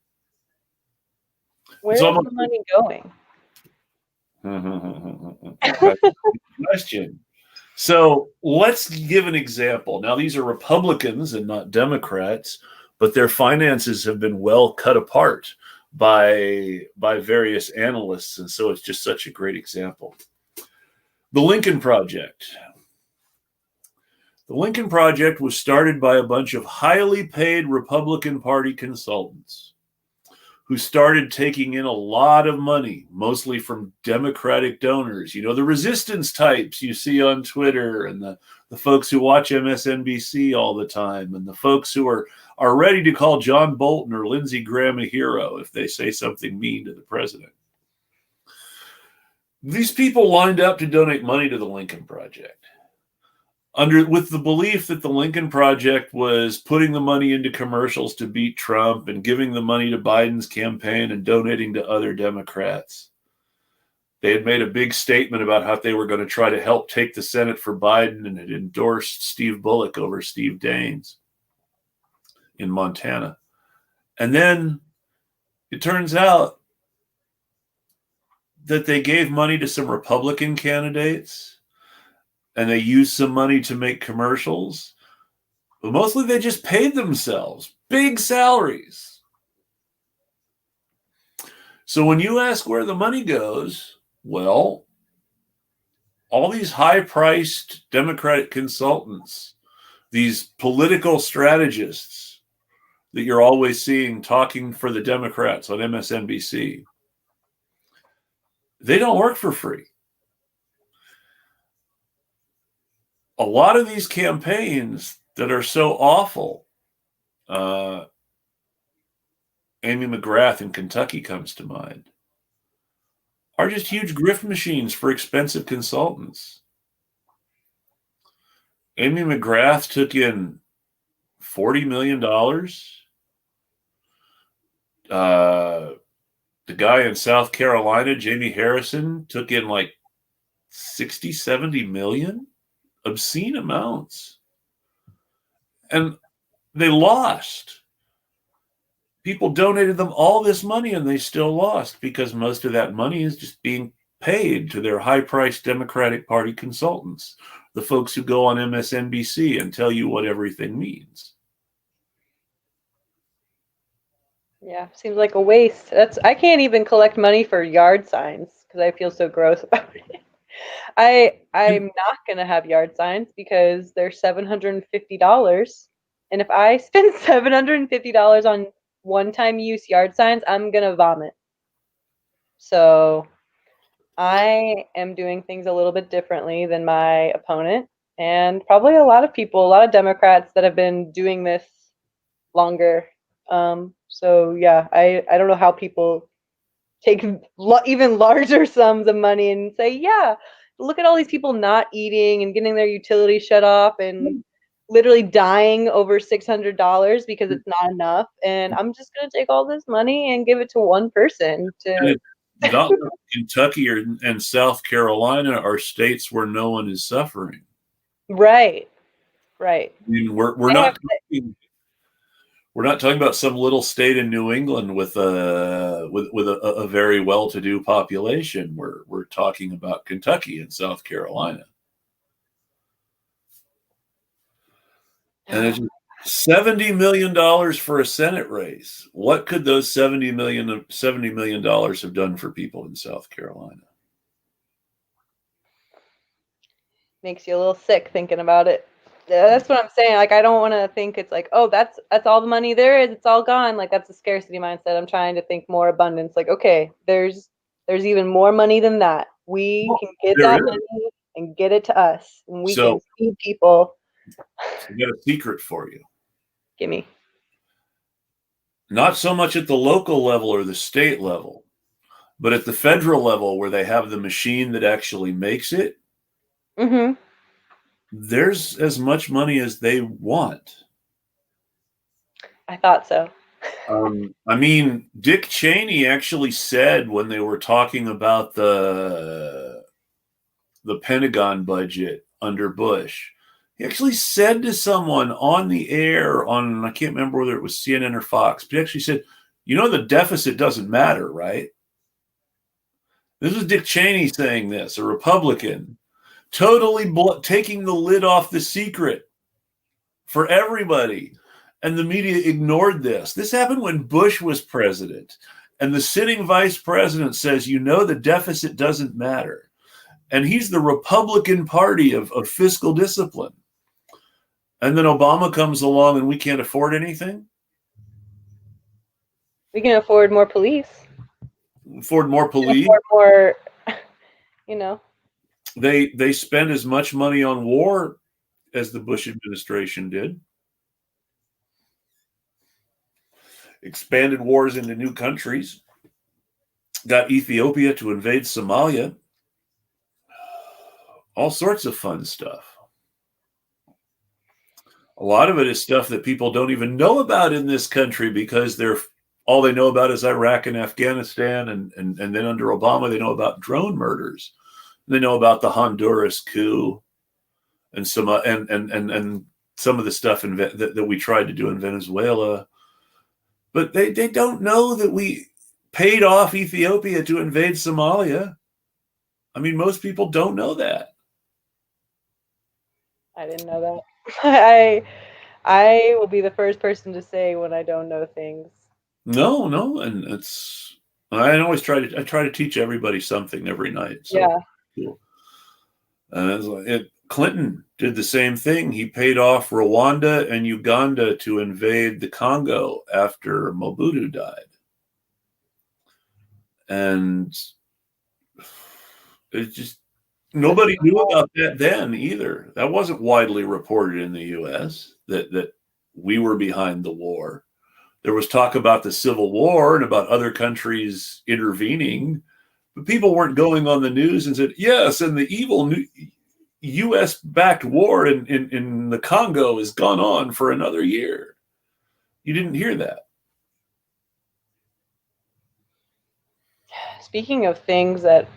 Where is the money going? Question. So let's give an example. Now, these are Republicans and not Democrats, but their finances have been well cut apart by various analysts, and so it's just such a great example. The Lincoln Project. The Lincoln Project was started by a bunch of highly paid Republican Party consultants who started taking in a lot of money, mostly from Democratic donors. You know, the resistance types you see on Twitter, and the folks who watch MSNBC all the time, and the folks who are ready to call John Bolton or Lindsey Graham a hero if they say something mean to the president. These people lined up to donate money to the Lincoln Project with the belief that the Lincoln Project was putting the money into commercials to beat Trump and giving the money to Biden's campaign and donating to other Democrats. They had made a big statement about how they were going to try to help take the Senate for Biden and had endorsed Steve Bullock over Steve Daines in Montana. And then it turns out that they gave money to some Republican candidates, and they used some money to make commercials, but mostly they just paid themselves big salaries. So when you ask where the money goes, well, all these high-priced Democratic consultants, these political strategists that you're always seeing talking for the Democrats on MSNBC, they don't work for free. A lot of these campaigns that are so awful, Amy McGrath in Kentucky comes to mind, are just huge grift machines for expensive consultants. Amy McGrath took in $40 million. The guy in South Carolina, Jamie Harrison, took in like 60, 70 million. Obscene amounts. And they lost. People donated them all this money and they still lost because most of that money is just being paid to their high-priced Democratic Party consultants, the folks who go on MSNBC and tell you what everything means. Yeah, seems like a waste. I can't even collect money for yard signs because I feel so gross about it. I'm not gonna have yard signs because they're $750, and if I spend $750 on one-time use yard signs, I'm gonna vomit. So I am doing things a little bit differently than my opponent, and probably a lot of Democrats that have been doing this longer. So yeah, I don't know how people take even larger sums of money and say, yeah, look at all these people not eating and getting their utilities shut off and literally dying over $600 because it's not enough. And I'm just going to take all this money and give it to one person. Not Kentucky and South Carolina are states where no one is suffering. Right. I mean, we're not talking about some little state in New England with a very well-to-do population. We're talking about Kentucky and South Carolina. And it's $70 million for a Senate race. What could those $70 million have done for people in South Carolina? Makes you a little sick thinking about it. That's what I'm saying. Like, I don't want to think it's like, oh, that's all the money there is. It's all gone. Like, that's a scarcity mindset. I'm trying to think more abundance. Like, okay, there's even more money than that. We can get that money and get it to us, and we can feed people. I got a secret for you. Gimme. Not so much at the local level or the state level, but at the federal level where they have the machine that actually makes it. Mm-hmm. There's as much money as they want. I thought so. I mean, Dick Cheney actually said when they were talking about the Pentagon budget under Bush, he actually said to someone on the air on, I can't remember whether it was CNN or Fox, but he actually said, you know, the deficit doesn't matter, right? This is Dick Cheney saying this, a Republican, totally taking the lid off the secret for everybody. And the media ignored this. This happened when Bush was president. And the sitting vice president says, you know, the deficit doesn't matter. And he's the Republican Party of fiscal discipline. And then Obama comes along and we can't afford anything? We can afford more police. Afford more police? Afford more, you know. They spend as much money on war as the Bush administration did. Expanded wars into new countries. Got Ethiopia to invade Somalia. All sorts of fun stuff. A lot of it is stuff that people don't even know about in this country because all they know about is Iraq and Afghanistan, and then under Obama they know about drone murders. They know about the Honduras coup and some and some of the stuff that we tried to do in Venezuela. But they don't know that we paid off Ethiopia to invade Somalia. I mean, most people don't know that. I didn't know that. I will be the first person to say when I don't know things. No, and I always try to teach everybody something every night. So yeah. Cool. Clinton did the same thing. He paid off Rwanda and Uganda to invade the Congo after Mobutu died. And it just, nobody knew about that then either. That wasn't widely reported in the U.S. that we were behind the war. There was talk about the Civil War and about other countries intervening, but people weren't going on the news and said, yes, and the evil U.S.-backed war in the Congo has gone on for another year. You didn't hear that. Speaking of things that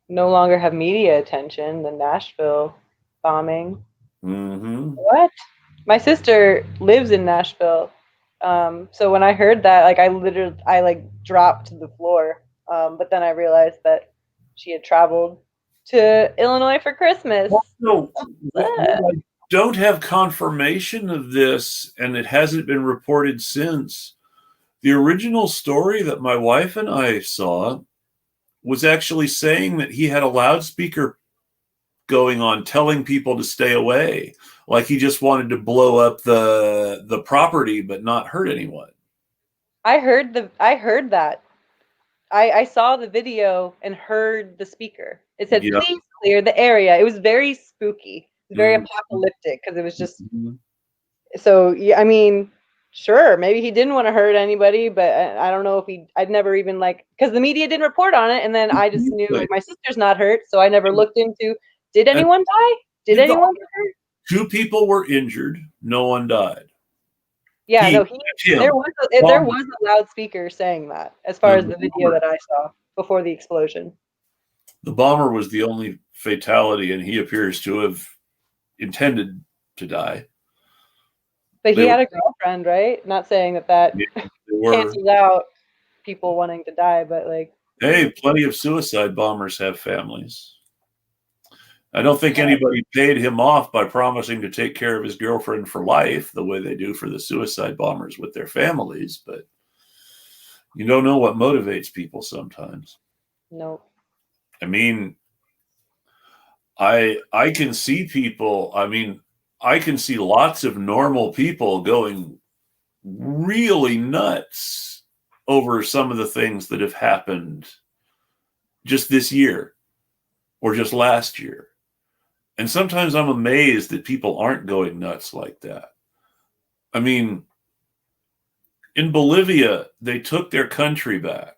no longer have media attention, the Nashville bombing. Mm-hmm. What? My sister lives in Nashville. So when I heard that, like I dropped to the floor. But then I realized that she had traveled to Illinois for Christmas. Also, I don't have confirmation of this, and it hasn't been reported since. The original story that my wife and I saw was actually saying that he had a loudspeaker going on telling people to stay away, like he just wanted to blow up the property but not hurt anyone. I heard that. I saw the video and heard the speaker. It said, please clear the area. It was very spooky, very apocalyptic, because it was just so, yeah, I mean, sure, maybe he didn't want to hurt anybody, but I don't know if I'd never even because the media didn't report on it, and then I just knew my sister's not hurt, so I never looked into, did anyone die? Did anyone get hurt? 2 people were injured. No one died. Yeah, there was a loudspeaker saying that, as far as the video that I saw before the explosion. The bomber was the only fatality, and he appears to have intended to die. But he had a girlfriend, right? Not saying that cancels out people wanting to die, but hey, plenty of suicide bombers have families. I don't think anybody paid him off by promising to take care of his girlfriend for life the way they do for the suicide bombers with their families, but you don't know what motivates people sometimes. No. I mean, I can see people, I can see lots of normal people going really nuts over some of the things that have happened just this year or just last year. And sometimes I'm amazed that people aren't going nuts like that. I mean, in Bolivia, they took their country back.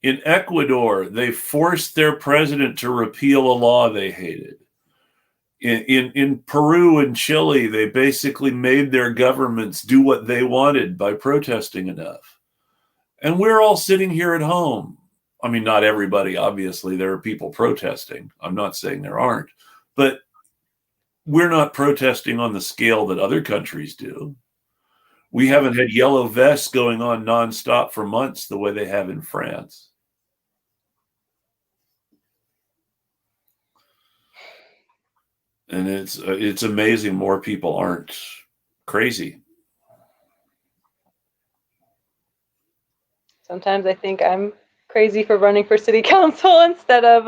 In Ecuador, they forced their president to repeal a law they hated. In Peru and Chile, they basically made their governments do what they wanted by protesting enough. And we're all sitting here at home. I mean, not everybody, obviously. There are people protesting. I'm not saying there aren't. But we're not protesting on the scale that other countries do. We haven't had yellow vests going on nonstop for months the way they have in France. And it's amazing more people aren't crazy. Sometimes I think I'm crazy for running for city council instead of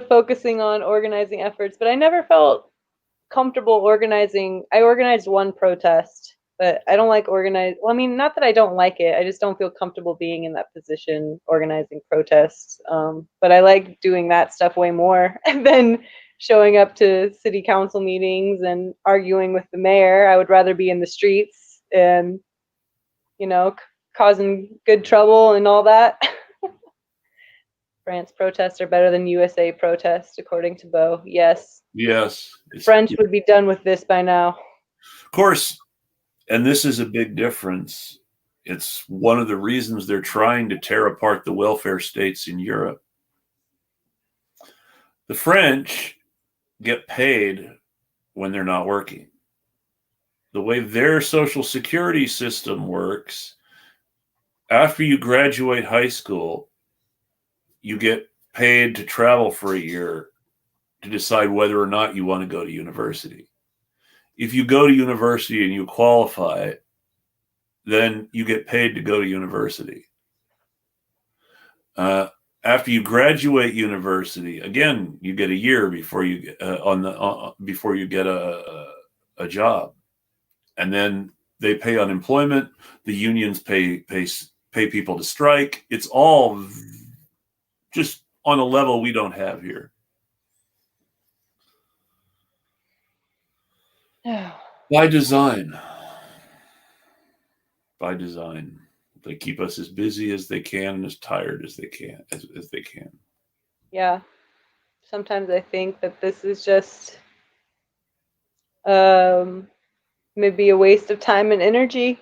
focusing on organizing efforts. But I never felt comfortable organizing. I organized one protest, but I don't like organize. Well, I mean, not that I don't like it. I just don't feel comfortable being in that position, organizing protests. But I like doing that stuff way more than showing up to city council meetings and arguing with the mayor. I would rather be in the streets and, causing good trouble and all that. France protests are better than USA protests, according to Bo. Yes. Yes. French would be done with this by now. Of course, and this is a big difference. It's one of the reasons they're trying to tear apart the welfare states in Europe. The French get paid when they're not working. The way their social security system works, after you graduate high school, you get paid to travel for a year to decide whether or not you want to go to university. If you go to university and you qualify, then you get paid to go to university. After you graduate university, again, you get a year before you before you get a job, and then they pay unemployment. The unions pay people to strike. It's all just on a level we don't have here. By design. By design. They keep us as busy as they can and as tired as they can, as they can. Yeah. Sometimes I think that this is just maybe a waste of time and energy.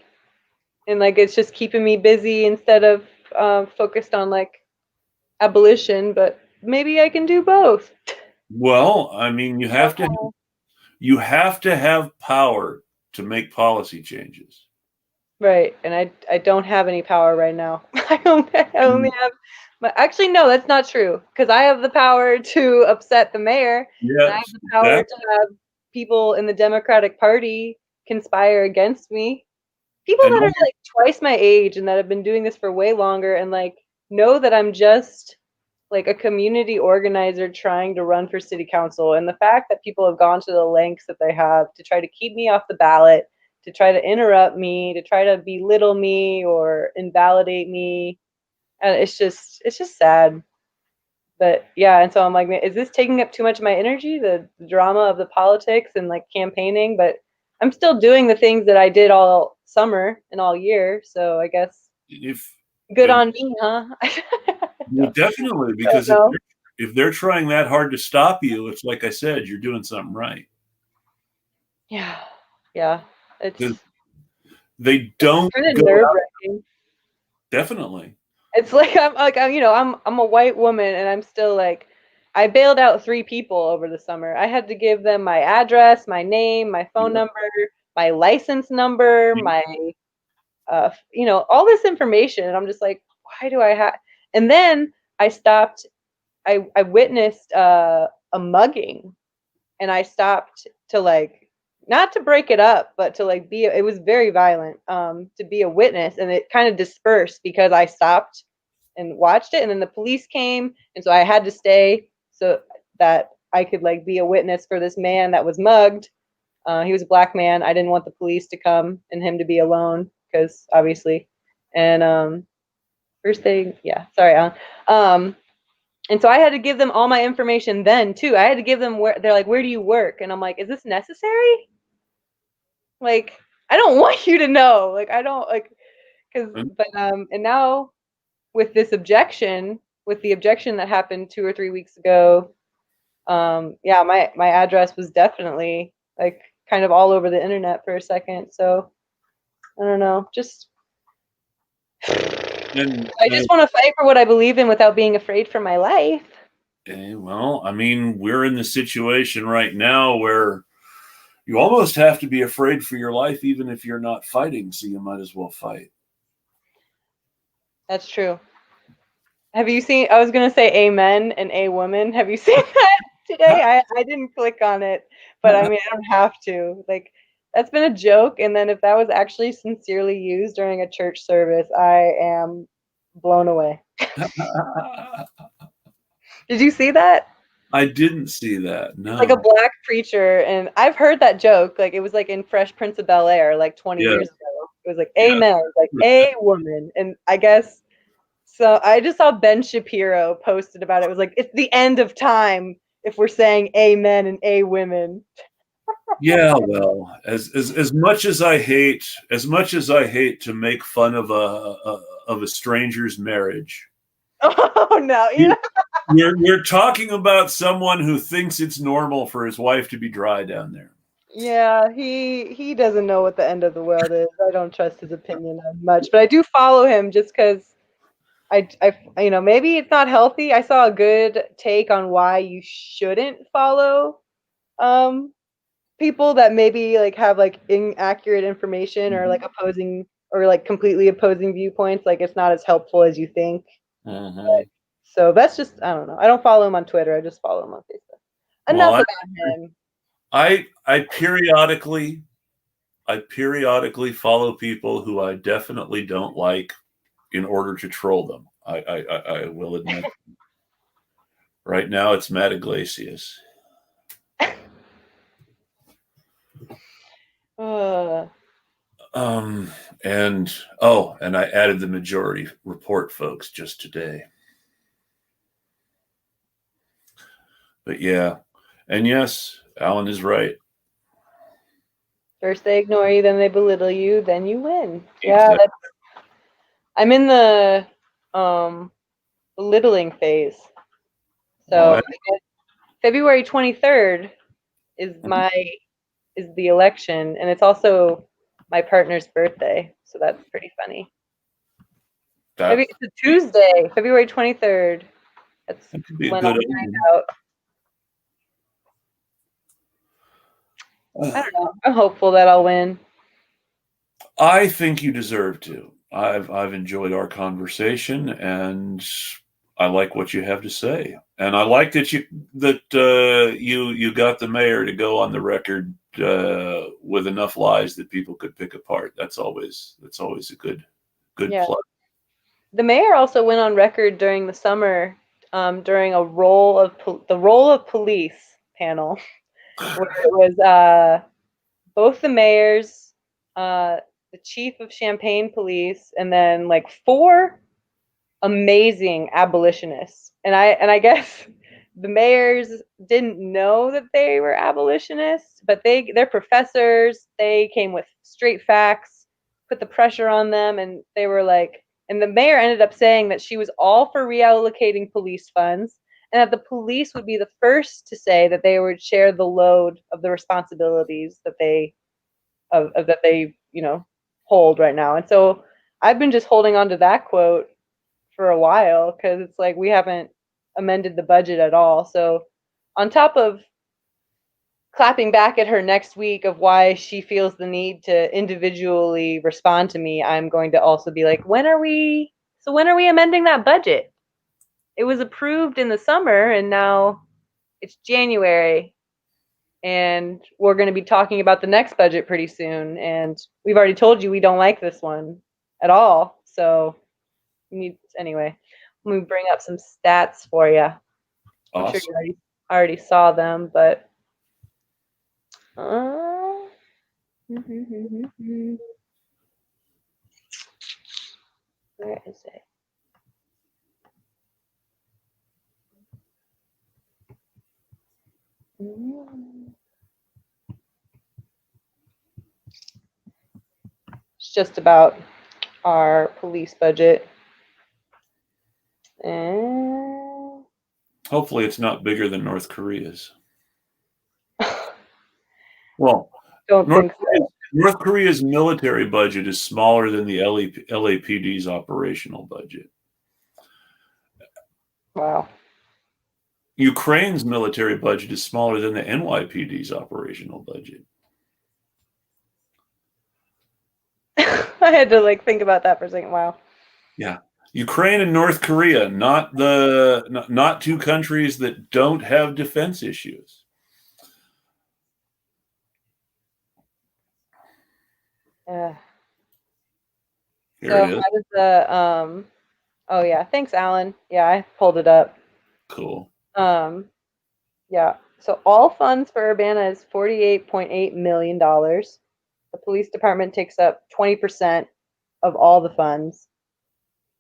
And like it's just keeping me busy instead of focused on like abolition, but maybe I can do both. Well, I mean, you have to have power to make policy changes. Right, and I don't have any power right now. I only have. Actually, no, that's not true. Because I have the power to upset the mayor. Yeah, and I have the power to have people in the Democratic Party conspire against me. People that are like twice my age and that have been doing this for way longer and like know that I'm just like a community organizer trying to run for city council. And the fact that people have gone to the lengths that they have to try to keep me off the ballot, to try to interrupt me, to try to belittle me or invalidate me. And it's just sad. But yeah, and so I'm like, is this taking up too much of my energy, the drama of the politics and like campaigning? But I'm still doing the things that I did all summer and all year. So I guess good on me, huh? Well, definitely, because if they're trying that hard to stop you, it's like I said, you're doing something right. Yeah. Yeah. They don't kind of go nerve-wracking. Definitely. It's like I'm a white woman and I'm still like I bailed out 3 people over the summer. I had to give them my address, my name, my phone number, my license number, my all this information, and I'm just like, why do I have? And then I witnessed a mugging, and I stopped to like not to break it up, but to like it was very violent, to be a witness, and it kind of dispersed because I stopped and watched it, and then the police came, and so I had to stay so that I could like be a witness for this man that was mugged. He was a black man. I didn't want the police to come and him to be alone because obviously, and first thing, yeah, sorry, Alan. And so I had to give them all my information then too. I had to give them they're like, where do you work? And I'm like, is this necessary? Like, I don't want you to know. Like, I don't like, and now with this objection, with the objection that happened 2 or 3 weeks ago, Yeah, my address was definitely like kind of all over the internet for a second. So I don't know, just And I just want to fight for what I believe in without being afraid for my life. well, I mean, we're in the situation right now where you almost have to be afraid for your life, even if you're not fighting. So you might as well fight. That's true. Have you seen? I was gonna say amen and a woman. Have you seen that today? I didn't click on it, but I mean I don't have to. Like that's been a joke, and then if that was actually sincerely used during a church service, I am blown away. Did you see that? I didn't see that. It's like a No. black preacher, and I've heard that joke. Like it was like in Fresh Prince of Bel-Air, like 20 Yeah. years ago. It was like Yeah. amen, like a woman, and I guess so. I just saw Ben Shapiro posted about it. It was like it's the end of time if we're saying amen and a women. Yeah, well, as much as I hate to make fun of a stranger's marriage, Oh no, you we- know, we're talking about someone who thinks it's normal for his wife to be dry down there. yeah, he doesn't know what the end of the world is. I don't trust his opinion much, but I do follow him just because you know, maybe it's not healthy. I saw a good take on why you shouldn't follow um people that maybe like have like inaccurate information or like opposing or like completely opposing viewpoints. Like it's not as helpful as you think. Mhm. So that's just I don't know. I don't follow him on Twitter. I just follow him on Facebook. Well, Enough about him. I periodically follow people who I definitely don't like in order to troll them. I will admit. Right now, it's Matt Iglesias. Uh, Um, and and I added the majority report folks just today. But yeah, and yes, Alan is right. First they ignore you, then they belittle you, then you win. Yeah, Exactly. I'm in the um belittling phase. Well, So I guess February 23rd is the election, and it's also my partner's birthday, so that's pretty funny. that, Maybe it's a Tuesday, February 23rd. That's that could be a when I'll good find omen. out. I don't know. I'm hopeful that I'll win. I think you deserve to. I've enjoyed our conversation, and I like what you have to say, and I like that you got the mayor to go on the record with enough lies that people could pick apart. That's always a good Yeah. plug. The mayor also went on record during the summer, during a the role of police panel, where it was both the mayors, the chief of Champaign Police, and then like four amazing abolitionists. And I guess the mayors didn't know that they were abolitionists, but they're professors. They came with straight facts, put the pressure on them, and they were like, and the mayor ended up saying that she was all for reallocating police funds and that the police would be the first to say that they would share the load of the responsibilities that they you know hold right now. And so I've been just holding on to that quote for a while because it's like we haven't amended the budget at all. So on top of clapping back at her next week of why she feels the need to individually respond to me, I'm going to also be like, when are we amending that budget? It was approved in the summer and now it's January and we're going to be talking about the next budget pretty soon and we've already told you we don't like this one at all. So anyway, let me bring up some stats for you. I'm sure Awesome. you already saw them, but uh, where is it? It's just about our police budget. And Hopefully it's not bigger than North Korea's. Well, Don't think so. North Korea's military budget is smaller than the LAPD's operational budget. Wow. Ukraine's military budget is smaller than the NYPD's operational budget. I had to think about that for a second. Wow. Yeah. Ukraine and North Korea, not two countries that don't have defense issues. Yeah. Here So it is. how does the oh yeah, thanks, Alan. Yeah, I pulled it up. Cool. Yeah. So all funds for Urbana is $48.8 million. The police department takes up 20% of all the funds.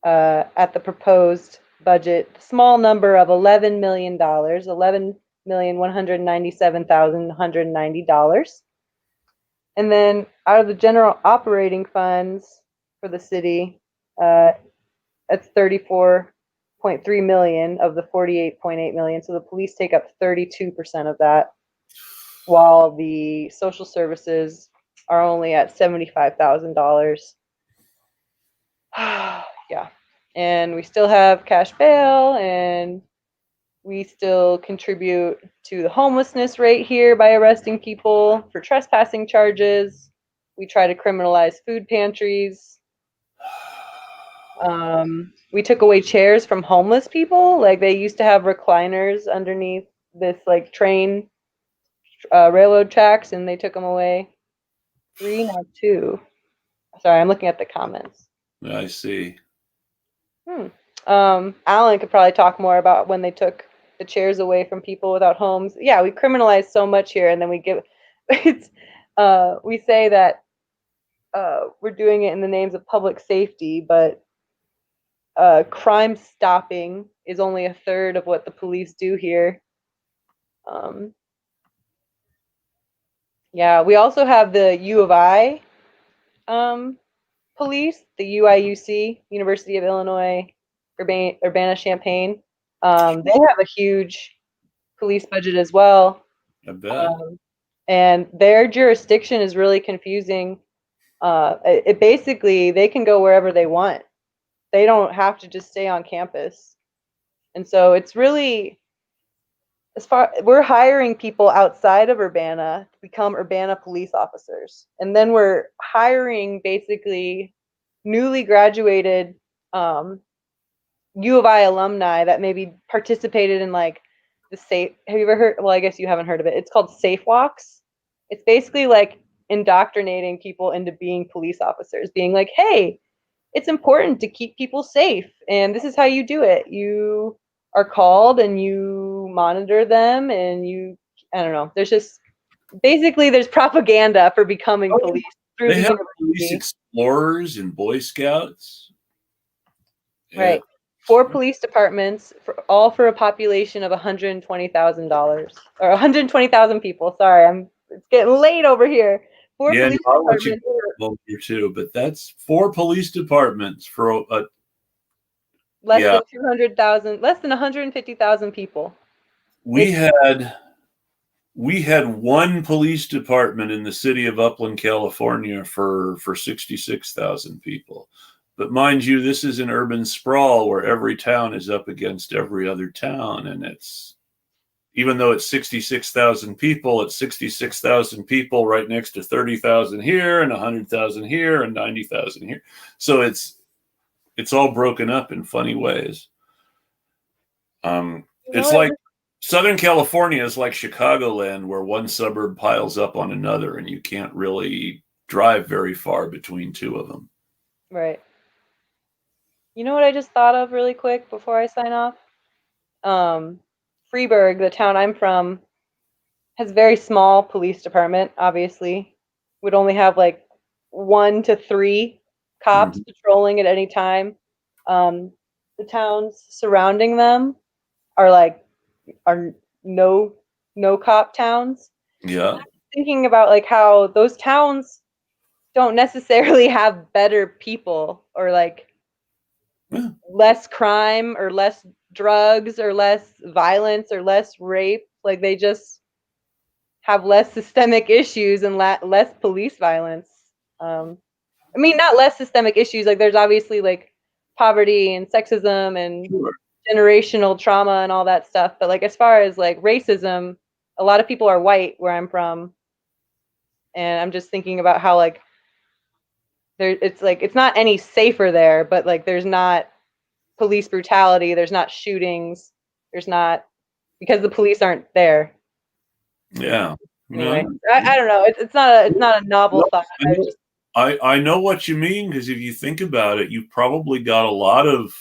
At the proposed budget, small number of $11 million, $11,197,190. And then out of the general operating funds for the city, that's 34.3 million of the 48.8 million. So the police take up 32% of that, while the social services are only at $75,000. Yeah. And we still have cash bail, and we still contribute to the homelessness rate here by arresting people for trespassing charges. We try to criminalize food pantries. We took away chairs from homeless people. They used to have recliners underneath this train railroad tracks, and they took them away. 3, now 2. Sorry, I'm looking at the comments. I see. Alan could probably talk more about when they took the chairs away from people without homes. Yeah, we criminalize so much here, and then we give we say that we're doing it in the names of public safety, but crime stopping is only a third of what the police do here. Yeah, we also have the U of I police, the UIUC, University of Illinois, Urbana-Champaign. They have a huge police budget as well. I bet. And their jurisdiction is really confusing. It basically, they can go wherever they want. They don't have to just stay on campus. And so it's really, we're hiring people outside of Urbana to become Urbana police officers. And then we're hiring basically newly graduated U of I alumni that maybe participated in the safe. Have you ever heard? Well, I guess you haven't heard of it. It's called Safe Walks. It's basically indoctrinating people into being police officers, being like, hey, it's important to keep people safe, and this is how you do it. You are called and you monitor them, and I don't know. There's just basically there's propaganda for becoming police through they the have university. Police explorers and Boy Scouts. Right. 4 police departments, all for a population of $120,000 or 120,000 people. Sorry, it's getting late over here. 4 police departments. Here too, but that's 4 police departments for less than 200,000, less than 150,000 people. We had 1 police department in the city of Upland, California for 66,000 people. But mind you, this is an urban sprawl where every town is up against every other town. And even though it's 66,000 people, it's 66,000 people right next to 30,000 here and 100,000 here and 90,000 here. So it's all broken up in funny ways. It's like Southern California is like Chicagoland, where one suburb piles up on another and you can't really drive very far between 2 of them. Right. You know what I just thought of really quick before I sign off? Freeburg, the town I'm from, has a very small police department, obviously. Would only have 1 to 3 cops patrolling at any time. The towns surrounding them are no cop towns. Yeah. I'm thinking about how those towns don't necessarily have better people or less crime or less drugs or less violence or less rape. Like they just have less systemic issues and less police violence. I mean, not less systemic issues. Like there's obviously like poverty and sexism and Sure. generational trauma and all that stuff. But like as far as like racism, a lot of people are white where I'm from, and I'm just thinking about how like there it's like it's not any safer there, but like there's not police brutality, there's not shootings, there's not because the police aren't there. Yeah. Anyway, No, I don't know. It's not a novel thought. I was just I know what you mean, because if you think about it, you've probably got a lot of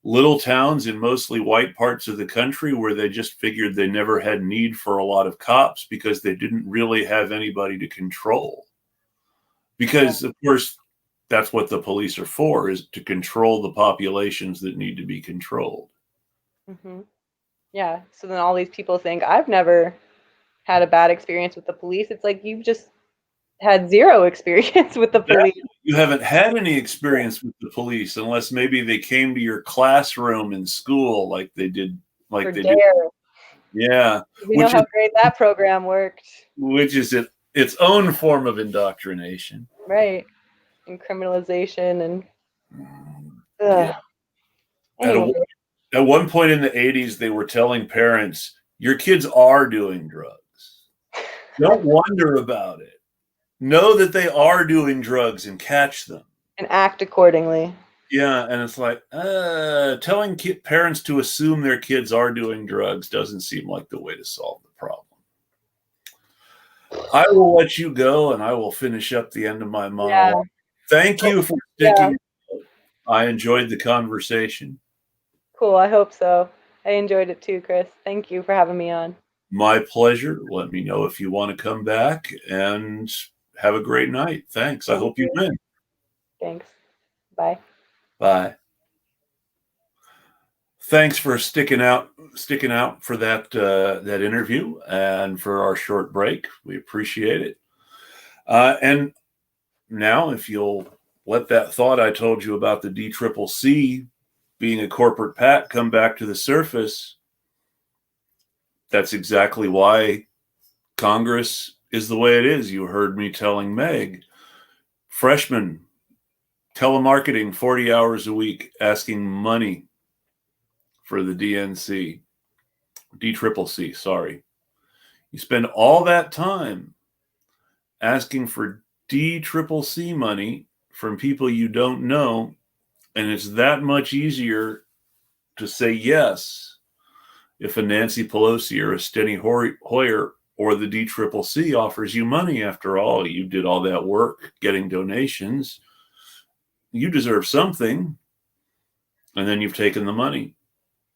little towns in mostly white parts of the country where they just figured they never had need for a lot of cops because they didn't really have anybody to control. Because of course, that's what the police are for, is to control the populations that need to be controlled. yeah. So then all these people think I've never had a bad experience with the police. It's like you've just had zero experience with the police. You haven't had any experience with the police unless maybe they came to your classroom in school like they did, like For they dare. do. Yeah, We know how great that program worked. which is its own form of indoctrination. Right. And criminalization and Yeah. anyway. At one point in the 80s, they were telling parents, your kids are doing drugs. Don't wonder about it. Know that they are doing drugs and catch them. And act accordingly. Yeah, and it's like, telling parents to assume their kids are doing drugs doesn't seem like the way to solve the problem. I will let you go, and I will finish up the end of my monologue. Thank you for sticking. I enjoyed the conversation. Cool, I hope so. I enjoyed it too, Chris. Thank you for having me on. My pleasure. Let me know if you want to come back, and have a great night. Thanks. I hope you win. Thanks. Bye. Bye. Thanks for sticking out for that interview and for our short break. We appreciate it. And now, if you'll let that thought I told you about the DCCC being a corporate PAC come back to the surface, that's exactly why Congress is the way it is. You heard me telling Meg, freshmen, telemarketing 40 hours a week, asking money for the DCCC, sorry. You spend all that time asking for DCCC money from people you don't know, and it's that much easier to say yes if a Nancy Pelosi or a Steny Hoyer or the DCCC offers you money. After all, you did all that work getting donations. You deserve something, and then you've taken the money,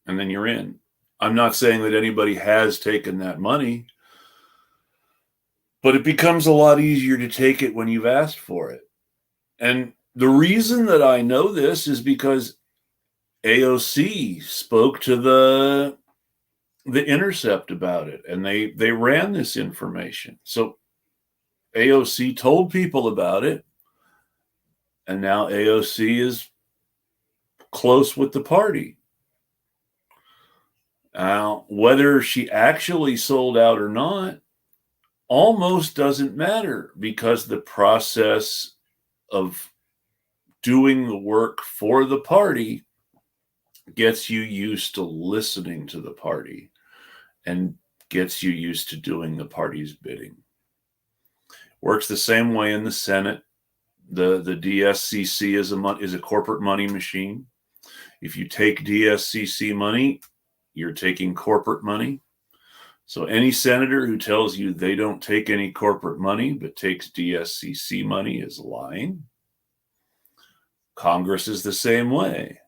and then you're in. I'm not saying that anybody has taken that money, but it becomes a lot easier to take it when you've asked for it. And the reason that I know this is because AOC spoke to the Intercept about it, and they ran this information. So AOC told people about it, and now AOC is close with the party. Now, whether she actually sold out or not almost doesn't matter, because the process of doing the work for the party gets you used to listening to the party and gets you used to doing the party's bidding. Works the same way in the Senate. The DSCC is a corporate money machine. If you take DSCC money, you're taking corporate money. So any senator who tells you they don't take any corporate money but takes DSCC money is lying. Congress is the same way.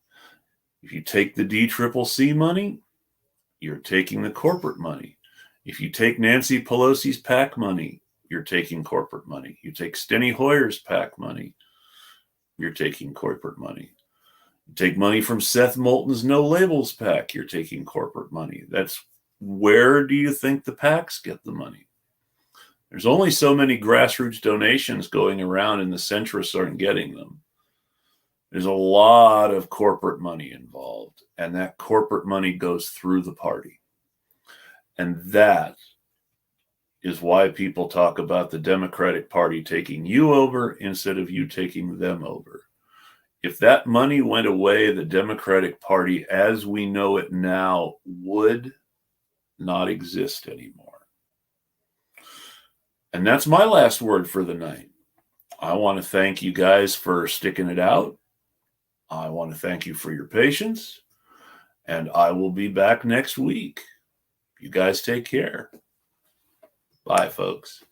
If you take the DCCC money, you're taking the corporate money. If you take Nancy Pelosi's PAC money, you're taking corporate money. You take Steny Hoyer's PAC money, you're taking corporate money. You take money from Seth Moulton's No Labels PAC, you're taking corporate money. That's where do you think the PACs get the money? There's only so many grassroots donations going around, and the centrists aren't getting them. There's a lot of corporate money involved, and that corporate money goes through the party. And that is why people talk about the Democratic Party taking you over instead of you taking them over. If that money went away, the Democratic Party as we know it now would not exist anymore. And that's my last word for the night. I want to thank you guys for sticking it out. I want to thank you for your patience, and I will be back next week. You guys take care. Bye, folks.